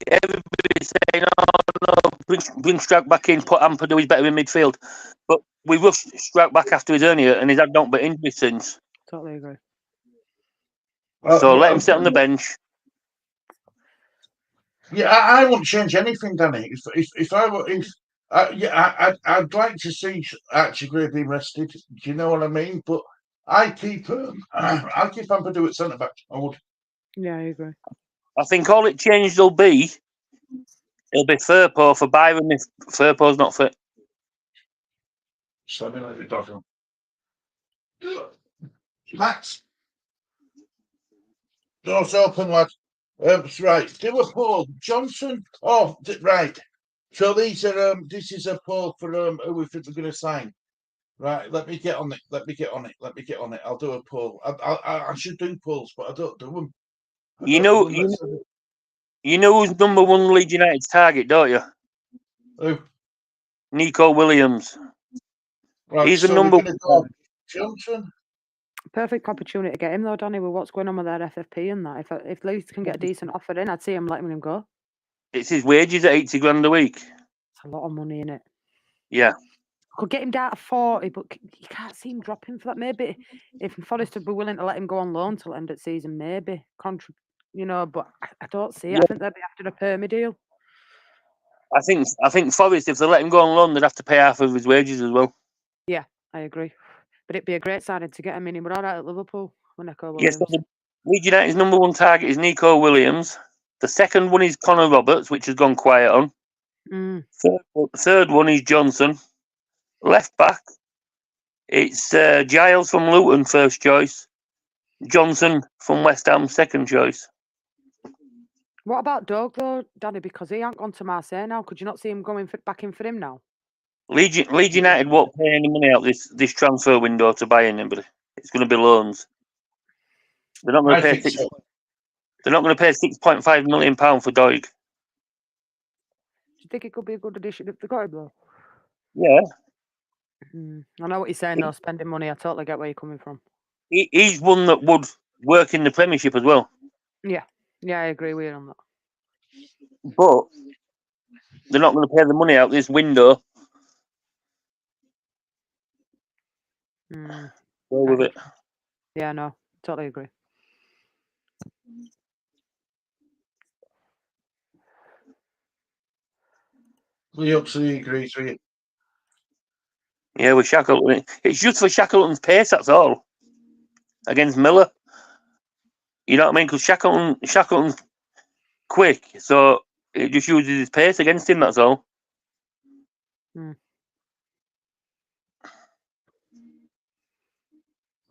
everybody's saying, "Oh no, bring Strouk back in, put Ampadu, he's better in midfield." But we rushed Strouk back after his hernia, and he's had nothing but injury since. Totally agree. So let him sit on the bench. Yeah, I wouldn't change anything, Danny. I'd like to see Archie Gray being rested. Do you know what I mean? But I'll keep Ampadu at centre back. I would. Yeah, I agree. I think all it changed will be Firpo for Byron if Firpo's not fit. So let me let the dog on. Max. Doors open, lad. Right, do a poll. Johnson. Oh, right. So these are this is a poll for who we think we're going to sign. Right, let me get on it. I'll do a poll. I should do polls, but I don't do them. You know who's number one Leeds United's target, don't you? Who? Nico Williams. Right, He's the so number we're gonna go Johnson. Perfect opportunity to get him though, Danny, with what's going on with their FFP and that. If Leeds can get a decent offer in, I'd see him letting him go. It's his wages at 80 grand a week. It's a lot of money in it. Yeah. Could get him down to 40, but you can't see him dropping for that. Maybe if Forrest would be willing to let him go on loan till the end of the season, maybe but I don't see it. Yeah. I think they'd be after a permie deal. I think Forrest, if they let him go on loan, they'd have to pay half of his wages as well. Yeah, I agree. But it'd be a great signing to get him in. He was all right at Liverpool with Nico Williams. Yes, Leeds United's number one target is Nico Williams. The second one is Connor Roberts, which has gone quiet on. Third one is Johnson. Left back, it's Giles from Luton, first choice. Johnson from West Ham, second choice. What about Doug, though, Danny? Because he ain't gone to Marseille now. Could you not see him going back in for him now? Leeds United won't pay any money out this transfer window to buy anybody. It's going to be loans. They're not going to pay They're not going to pay £6.5 million for Doig. Do you think it could be a good addition if they got him, though? Yeah. I know what you're saying, though, spending money. I totally get where you're coming from. He's one that would work in the Premiership as well. Yeah, I agree with you on that. But they're not going to pay the money out this window Mm. Go with it. Yeah, no, totally agree. Lee Huxley agrees with you. Yeah, with Shackleton. It's just for Shackleton's pace, that's all. Against Miller. You know what I mean? Because Shackleton's quick, so it just uses his pace against him, that's all.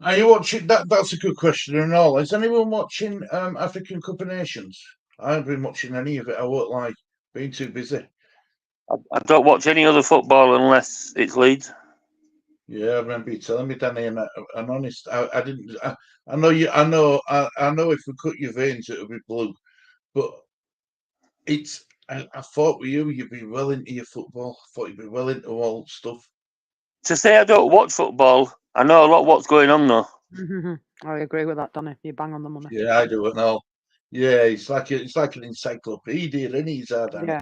Are you watching that? That's a good question and all. Is anyone watching African Cup of Nations? I haven't been watching any of it. I won't lie, been too busy. I don't watch any other football unless it's Leeds. Yeah, I remember you telling me, Danny, and I'm honest. I didn't. I know you. I know. I know. If we cut your veins, it would be blue. But it's. I thought with you, you'd be well into your football. I thought you'd be well into all stuff. To say I don't watch football, I know a lot what's going on though. I agree with that, Donny. You bang on the money. Yeah, I do it all. Yeah, it's like an encyclopedia, isn't it? Yeah.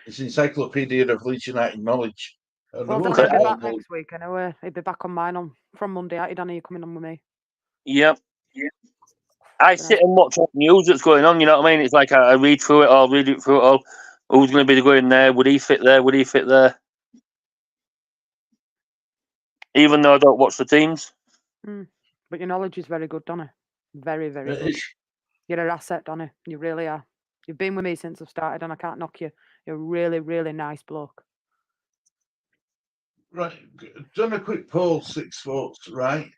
It's an encyclopedia of Leeds United knowledge. Well, Danny will be back next week anyway. He'll be back on mine from Monday. Aren't you, Danny? You coming on with me? Yep. I sit and watch all the news that's going on, you know what I mean? It's like I read through it all, read it through it all. Who's going to be going there? Would he fit there? Would he fit there? Even though I don't watch the teams. But your knowledge is very good, Donny. Very, very good. You're an asset, Donny. You really are. You've been with me since I've started and I can't knock you. You're a really, really nice bloke. Right. Done a quick poll, 6 votes, right?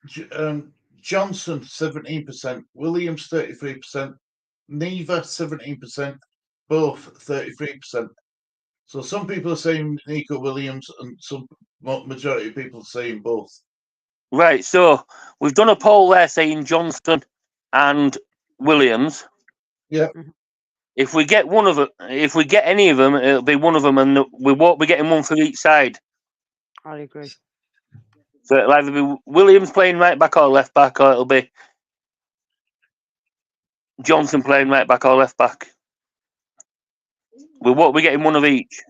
Johnson, 17%. Williams, 33%. Neva, 17%. Both, 33%. So some people are saying Nico Williams and some majority of people are saying both. Right, so we've done a poll there saying Johnson and Williams. Yeah. If we get one of it, if we get any of them, it'll be one of them, and we won't be getting one for each side. I agree. So it'll either be Williams playing right back or left back, or it'll be Johnson playing right back or left back. We won't be getting one of each.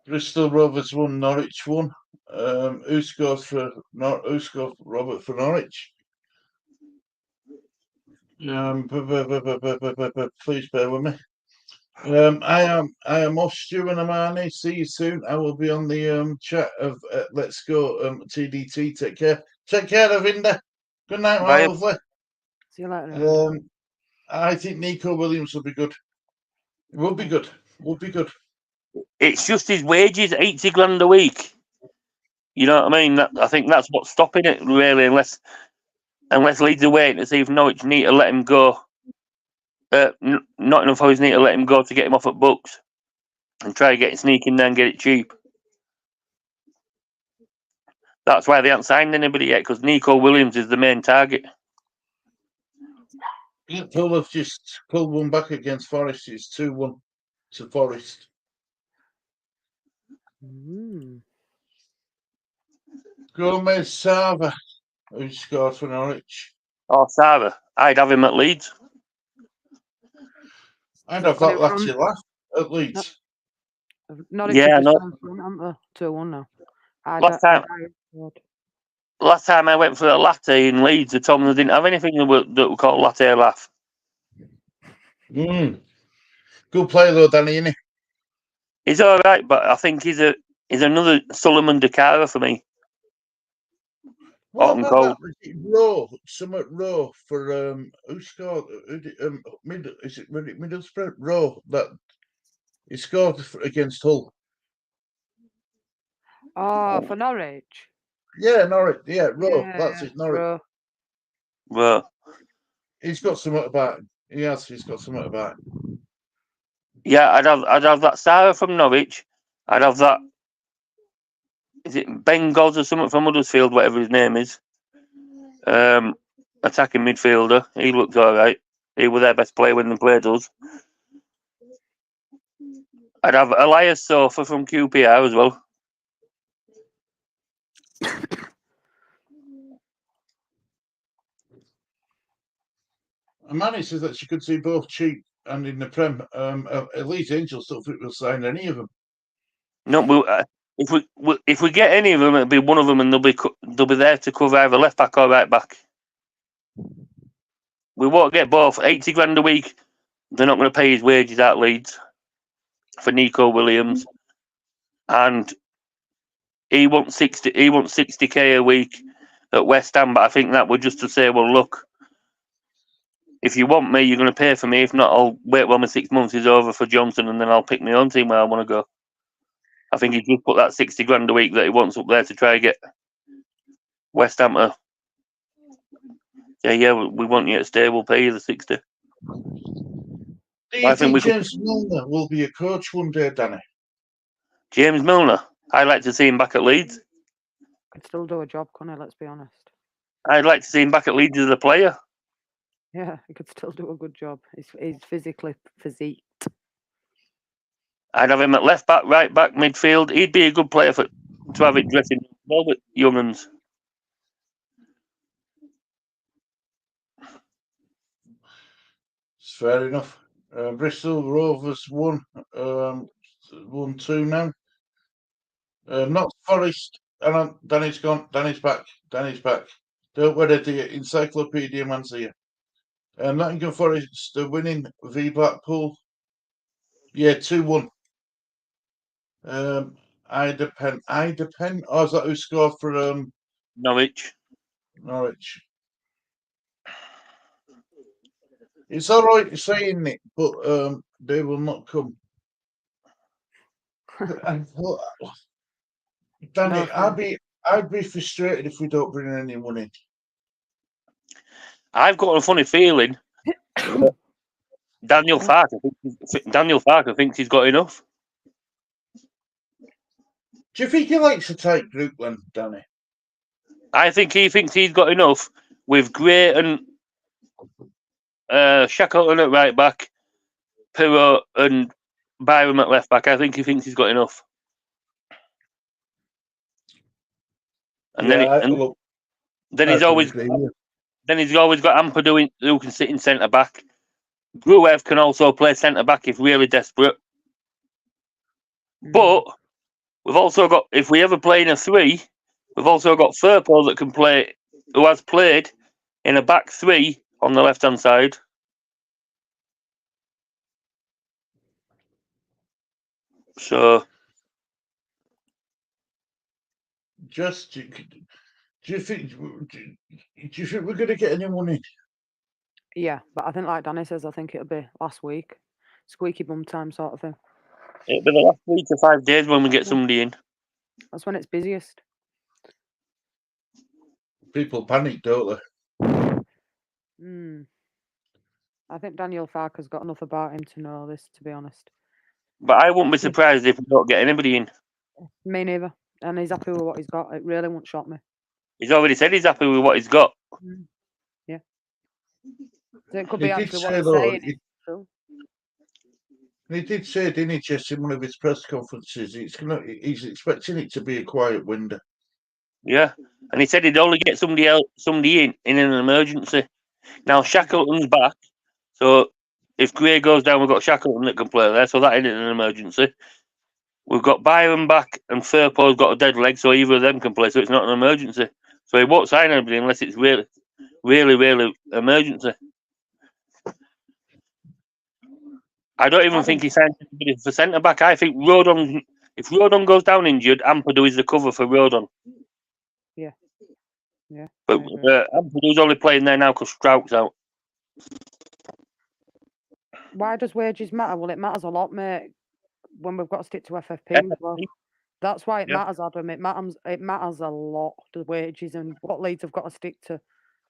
Bristol Rovers won, Norwich won. Who scored for Robert for Norwich? Please bear with me. I am off, Stu and Amani. See you soon. I will be on the chat of Let's Go TDT. Take care. Take care, Ravinda. Good night, my lovely. See you later. I think Nico Williams will be good. It will be good. Will be good. It's just his wages, 80 grand a week. You know what I mean? I think that's what's stopping it, really, unless Leeds are waiting to see if Norwich need to let him go. Not enough always need to let him go to get him off at books and try to get sneak in there and get it cheap. That's why they haven't signed anybody yet, because Nico Williams is the main target. Yeah, Hull have just pulled one back against Forest. It's 2-1 to Forest. Gomez Sava, who scored for Norwich. Oh, Sava. I'd have him at Leeds. I'd have that Latte last at Leeds. Norwich are just on front, aren't they? 2-1 now. Last time I went for a latte in Leeds, they told me they didn't have anything that were called latte laugh. Good player though, Danny, isn't he? He's all right, but I think he's another Solomon Dakara for me. What about that? Rowe for who scored? Is it Middlesbrough? Rowe that he scored against Hull. Oh, for Norwich. Yeah, Norwich. Yeah, Rowe. That's it, Norwich. Well, he's got something about him. He's got something about him. Yeah, I'd have that Sarah from Norwich. I'd have that. Is it Ben Gods or something from Huddersfield, whatever his name is? Attacking midfielder. He looked all right. He was their best player when they played us. I'd have Elias Sofa from QPR as well. Amani says that she could see both cheap and in the Prem. Elite Angels don't think we'll sign any of them. No, if we get any of them, it'll be one of them, and they'll be there to cover either left back or right back. We won't get both. 80 grand a week. They're not going to pay his wages at Leeds for Nico Williams, and he wants 60. He wants 60k a week at West Ham. But I think that was just to say, well, look, if you want me, you're going to pay for me. If not, I'll wait while my 6 months is over for Johnson, and then I'll pick my own team where I want to go. I think he just put that 60 grand a week that he wants up there to try and get West Ham to. Yeah, we want you to stay. We'll pay you the 60. Do you think James Milner will be a coach one day, Danny? James Milner? I'd like to see him back at Leeds. Could still do a job, couldn't he? Let's be honest. I'd like to see him back at Leeds as a player. Yeah, he could still do a good job. He's physically physiqued. I'd have him at left back, right back, midfield. He'd be a good player to have it dressing well with young uns. It's fair enough. Bristol Rovers won 1-2 now. Not Forest. And Danny's gone. Danny's back. Don't worry, the Encyclopedia man's here. Nottingham Forest are winning v Blackpool. Yeah, 2-1. Ida Penn. Oh, is that who scored for Norwich? It's all right saying it, but they will not come. Danny, I'd be frustrated if we don't bring any money. I've got a funny feeling Daniel Farker thinks he's got enough. Do you think he likes a tight group then, Danny? I think he thinks he's got enough with Gray and Shackleton at right back, Pirro and Byram at left back. I think he thinks he's got enough. And then he's always got Ampadu who can sit in centre back. Gruev can also play centre back if really desperate. But we've also got, if we ever play in a 3, we've also got Firpo that can play, who has played in a back 3 on the left hand side. So, just do you think we're going to get any money? Yeah, but I think, like Danny says, I think it'll be last week, squeaky bum time sort of thing. It'll be the last 3 to 5 days when we get somebody in. That's when it's busiest. People panic, don't they? I think Daniel Farker's got enough about him to know this, to be honest. But I wouldn't be surprised if we don't get anybody in. Me neither. And he's happy with what he's got. It really won't shock me. He's already said he's happy with what he's got. Yeah. So it could be actually what he's saying. He did say, didn't he, Jess, in one of his press conferences, he's expecting it to be a quiet window. Yeah, and he said he'd only get somebody in an emergency. Now Shackleton's back, so if Gray goes down, we've got Shackleton that can play there, so that ain't an emergency. We've got Byron back, and Firpo's got a dead leg, so either of them can play, so it's not an emergency. So he won't sign anybody unless it's really, really, really emergency. I don't even think he signed anybody for centre back. I think Rodon, if Rodon goes down injured, Ampadu is the cover for Rodon. Yeah. But Ampadu's only playing there now because Strout's out. Why does wages matter? Well, it matters a lot, mate, when we've got to stick to FFP. Well. That's why it matters, Adam. It matters a lot, the wages and what Leeds have got to stick to.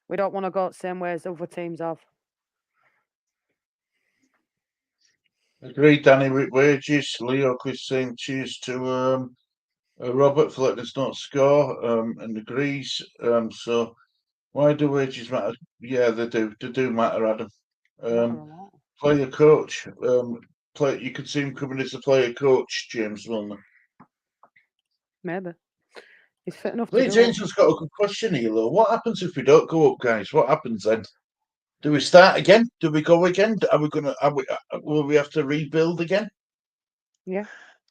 We don't want to go the same way as other teams have. Agreed, Danny, with wages. Leo is saying cheers to Robert for letting us not score and agrees. So why do wages matter? Yeah, they do. They do matter, Adam. Player coach. You could see him coming as a player coach, James Milner. Maybe. He's fit enough Lee to do Jameson's got a good question here, though. What happens if we don't go up, guys? What happens then? Do we start again? Do we go again? Are we gonna? Will we have to rebuild again? Yeah,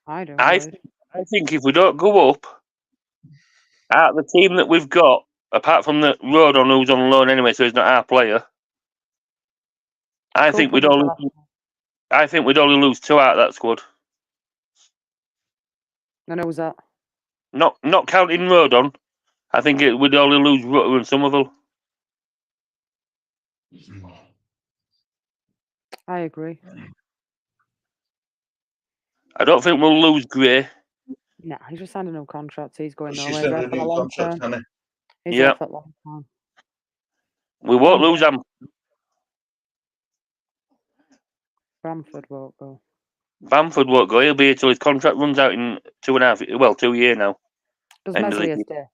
I do. I think if we don't go up, out of the team that we've got, apart from the Rodon who's on loan anyway, so he's not our player, I think we'd only lose 2 out of that squad. And who's that? Not counting Rodon, I think we'd only lose Rutter and Somerville. I agree. I don't think we'll lose Gray. Nah, he's just signed a new contract. He's going She's nowhere. sent He's a there for the new long contract, term. hasn't He's Yeah. there for the long time. We won't lose them. Bamford won't go. Bamford won't go. He'll be here till his contract runs out in 2 years now. Does End of the Meslier year. stay?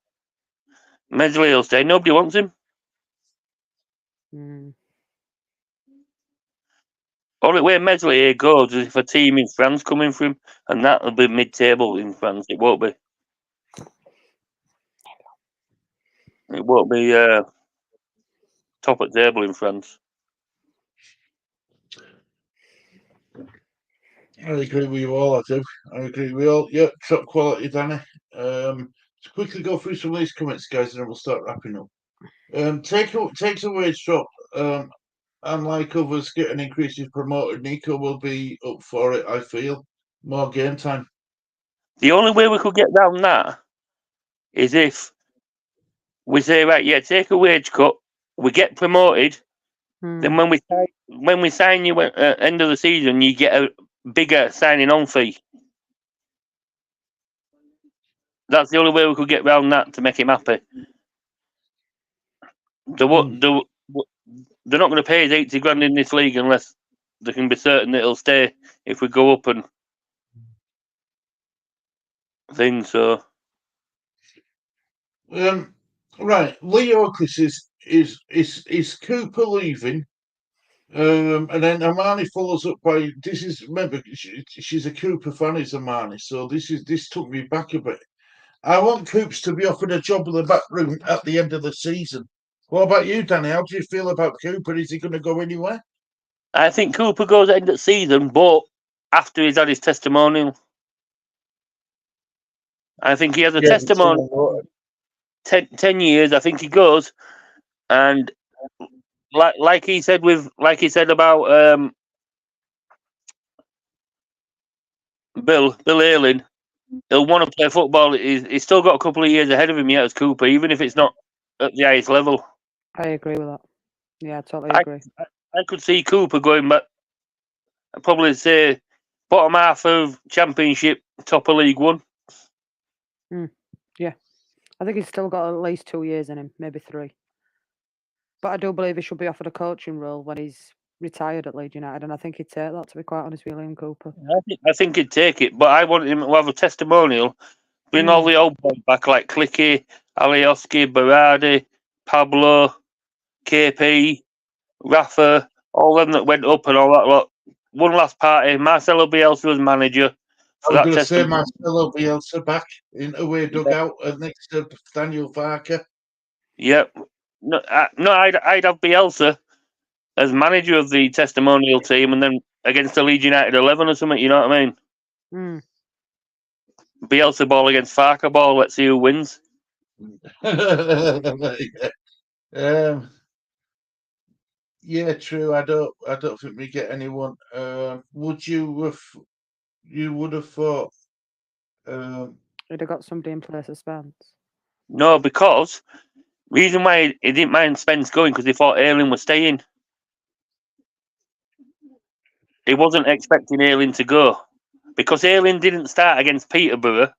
Medley will stay. Nobody wants him. Mm. Only way Meslier goes is if a team in France coming for him, and that'll be mid-table in France. It won't be. It won't be top at table in France. I agree with you all. I do. I agree with you all. Yep, top quality, Danny. To quickly go through some of these comments, guys, and then we'll start wrapping up. Takes a wage drop. Unlike others getting increases promoted, Nico will be up for it. I feel more game time. The only way we could get round that is if we say, right, yeah, take a wage cut, we get promoted, then when we sign you at end of the season, you get a bigger signing on fee. That's the only way we could get round that to make him happy. They're not going to pay us 80 grand in this league unless they can be certain that he'll stay if we go up and things. So, right, Lee Oakless is Cooper leaving, and then Amani follows up by remember she's a Cooper fan, is Amani, so this took me back a bit. I want Coops to be offered a job in the back room at the end of the season. What about you, Danny? How do you feel about Cooper? Is he going to go anywhere? I think Cooper goes at the end of the season, but after he's had his testimonial. I think he has a testimonial. 10 years, I think he goes, and like he said about Bill Ayling, he'll want to play football. He's still got a couple of years ahead of him yet as Cooper, even if it's not at the highest level. I agree with that. Yeah, I totally agree. I could see Cooper going back. I'd probably say bottom half of Championship, top of League One. Yeah, I think he's still got at least 2 years in him, maybe 3. But I do believe he should be offered a coaching role when he's retired at Leeds United, and I think he'd take that, to be quite honest with Liam Cooper. I think he'd take it, but I want him to have a testimonial. Bring all the old boys back like Clicky, Alioski, Berardi, Pablo, KP, Rafa, all them that went up and all that lot. One last party. Marcelo Bielsa was manager. I was going to say Marcelo Bielsa back in away dugout next to Daniel Farker. Yep. No, I'd have Bielsa as manager of the testimonial team, and then against the Leeds United 11 or something. You know what I mean? Bielsa ball against Farker ball. Let's see who wins. Yeah, true. I don't think we get anyone. Would you have thought he'd have got somebody in place of Spence? No, because reason why he didn't mind Spence going because he thought Ayling was staying. He wasn't expecting Ayling to go because Ayling didn't start against Peterborough.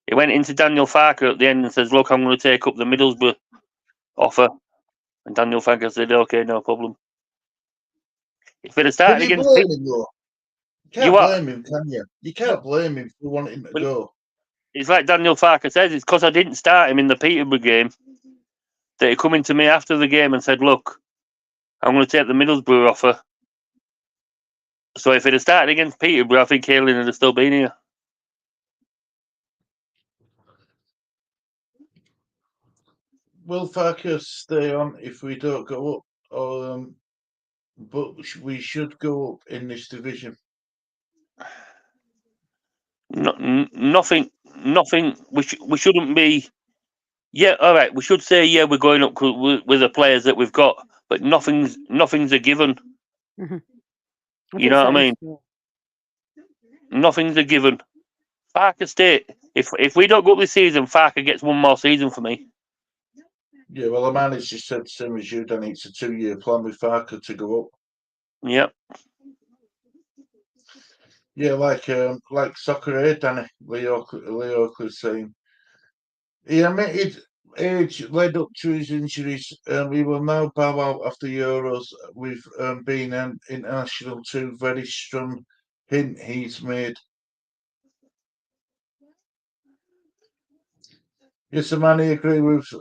He went into Daniel Farker at the end and says, "Look, I'm going to take up the Middlesbrough offer." And Daniel Farker said, "Okay, no problem." If it had started against blame him, though? You can't blame him, can you? You can't blame him for wanting him to go. It's like Daniel Farker says, it's because I didn't start him in the Peterborough game that he come into me after the game and said, "Look, I'm going to take the Middlesbrough offer." So if it had started against Peterborough, I think Ayling would have still been here. Will Farker stay on if we don't go up? But we should go up in this division. No, Nothing. We shouldn't be. Yeah, all right. We should say we're going up with the players that we've got, but nothing's a given. Mhm. You know what I mean? Nothing's a given. Farker State. If we don't go up this season, Farker gets one more season for me. Yeah, well, the manager said the same as you, Danny. It's a 2-year plan with Farker to go up. Yep. Yeah, like Soccer Aid, Danny. Leo Oakley's saying. He admitted age led up to his injuries. He will now bow out after Euros with being an international too. Very strong hint he's made. Yes, Amani, agree with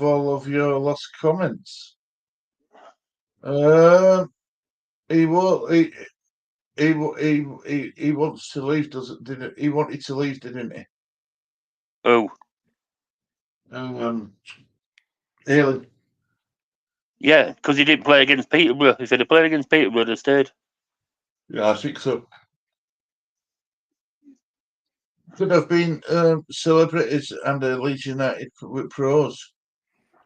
all of your last comments. He won't. He wants to leave, didn't he? Wanted to leave, didn't he? Oh. Halen. Yeah, because he didn't play against Peterborough. If he'd have played against Peterborough, he'd have stayed. Yeah, I think so. Could have been celebrities and Leeds United with pros.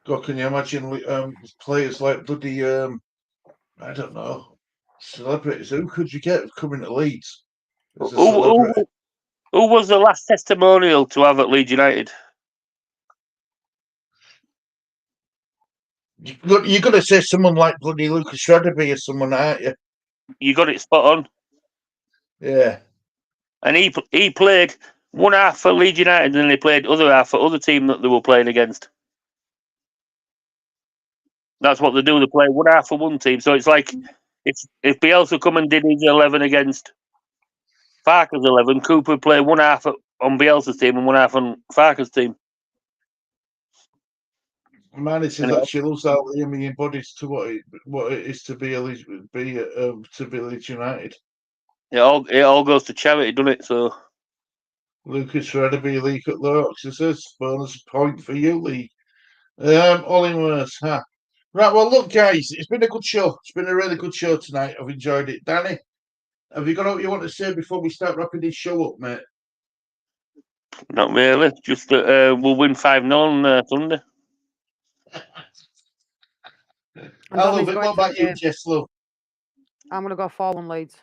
God, can you imagine players like bloody I don't know, celebrities? Who could you get coming to Leeds as a celebrity? Who was the last testimonial to have at Leeds United? You're going to say someone like bloody Lucas Radaby or someone, aren't you? You got it spot on. Yeah. And he played one half for Leeds United, and then he played other half for other team that they were playing against. That's what they do. They play one half for one team. So it's like if Bielsa come and did his 11 against Farker's 11, Cooper would play one half on Bielsa's team and one half on Farker's team. Man, says that she loves how Liam embodies to what it is to be Leeds United. It all goes to charity, doesn't it? So Lucas Radaby, Lee at Lorx, it says bonus point for you, Lee. Ollie Morse, huh? Right, well, look, guys, it's been a good show. It's been a really good show tonight. I've enjoyed it. Danny, have you got what you want to say before we start wrapping this show up, mate? not really. Just that we'll win 5-0 on Sunday. I love it. What about you, Jess, love? I'm going to go 4-1 Leeds.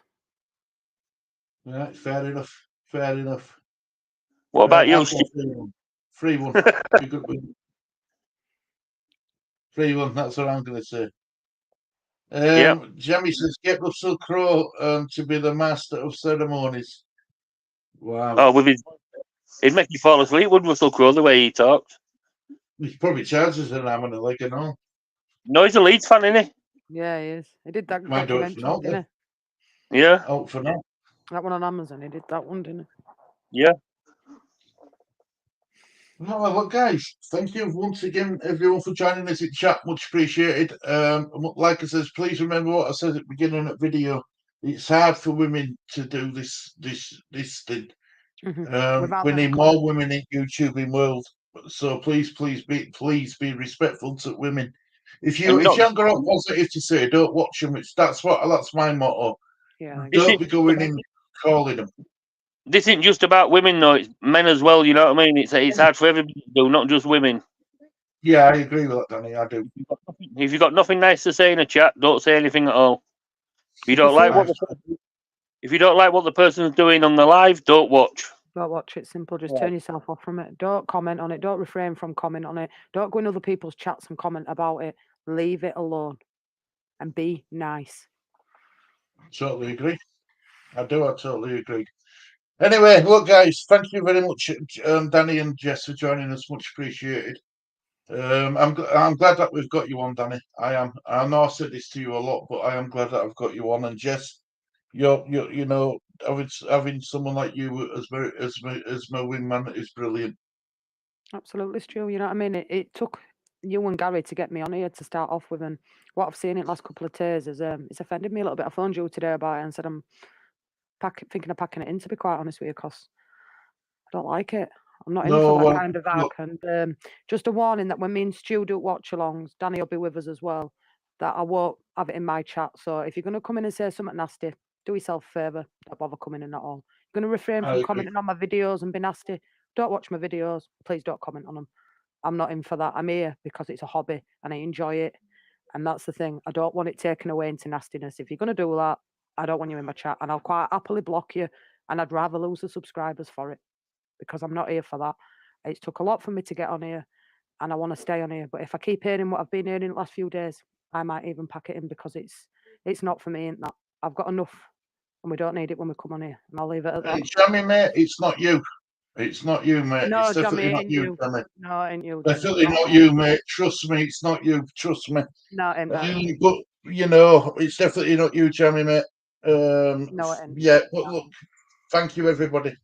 Right, fair enough. Fair enough. What about you, Steve? 3-1. Be good win. 3-1, that's what I'm going to say. Jamie says, get Russell Crowe to be the master of ceremonies. Wow. Oh, he'd make you fall asleep, would Russell Crowe, the way he talked? He probably charges an arm and a leg and all. No, he's a Leeds fan, isn't he? Yeah, he is. He did that Might do it for now, didn't he? Yeah. Out for now. That one on Amazon, he did that one, didn't he? Yeah. No, well, look, guys, thank you once again, everyone, for joining us in chat. Much appreciated. Like I said, please remember what I said at the beginning of the video. It's hard for women to do this thing. We need more women in YouTubing world. So please be respectful to women. If you haven't got positive to say, don't watch them. That's my motto. Yeah. Don't be going in calling them. This isn't just about women, though. It's men as well. You know what I mean? It's hard for everybody to do, not just women. Yeah, I agree with that, Danny. I do. If you've got nothing nice to say in a chat, don't say anything at all. If you don't like what the person's doing on the live, don't watch. Don't watch it. Simple. Just turn yourself off from it. Don't comment on it. Don't refrain from comment on it. Don't go in other people's chats and comment about it. Leave it alone and be nice. Totally agree. I totally agree. Anyway, look, guys, thank you very much, Danny and Jess, for joining us. Much appreciated. I'm glad that we've got you on, Danny. I am. I know I said this to you a lot, but I am glad that I've got you on. And Jess, you're you know, having someone like you as my wingman is brilliant. Absolutely, Stu. You know what I mean? It took you and Gary to get me on here to start off with, and what I've seen in the last couple of days is it's offended me a little bit. I phoned you today about it and said I'm thinking of packing it in, to be quite honest with you, because I don't like it. I'm not in for that kind of vibe. And just a warning that when me and Stu do watch-alongs, Danny will be with us as well, that I won't have it in my chat. So if you're going to come in and say something nasty, do yourself a favour. Don't bother coming in at all. You're going to refrain I from agree. commenting on my videos and be nasty. Don't watch my videos. Please don't comment on them. I'm not in for that. I'm here because it's a hobby and I enjoy it. And that's the thing. I don't want it taken away into nastiness. If you're going to do that, I don't want you in my chat. And I'll quite happily block you. And I'd rather lose the subscribers for it because I'm not here for that. It's took a lot for me to get on here and I want to stay on here. But if I keep hearing what I've been hearing the last few days, I might even pack it in because it's not for me. That I've got enough and we don't need it when we come on here. And I'll leave it at that. Hey, Jammy, mate, it's not you. It's not you, mate. No, It's definitely Jammy, not ain't you, you. Jammy. No, it ain't you. Jammy. Definitely not you, mate. Trust me, it's not you. Trust me. No, it ain't. But you know, it's definitely not you, Jammy, mate. No, it ain't. Yeah, but look, thank you, everybody.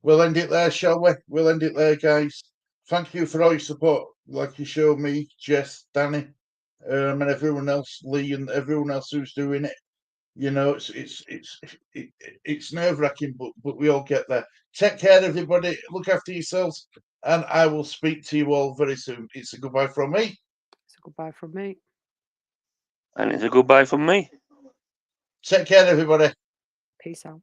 We'll end it there, shall we? We'll end it there, guys. Thank you for all your support, like you showed me, Jess, Danny, and everyone else, Lee, and everyone else who's doing it. You know, it's nerve-wracking, but we all get there. Take care, everybody. Look after yourselves, and I will speak to you all very soon. It's a goodbye from me. It's a goodbye from me. And it's a goodbye from me. Take care, everybody. Peace out.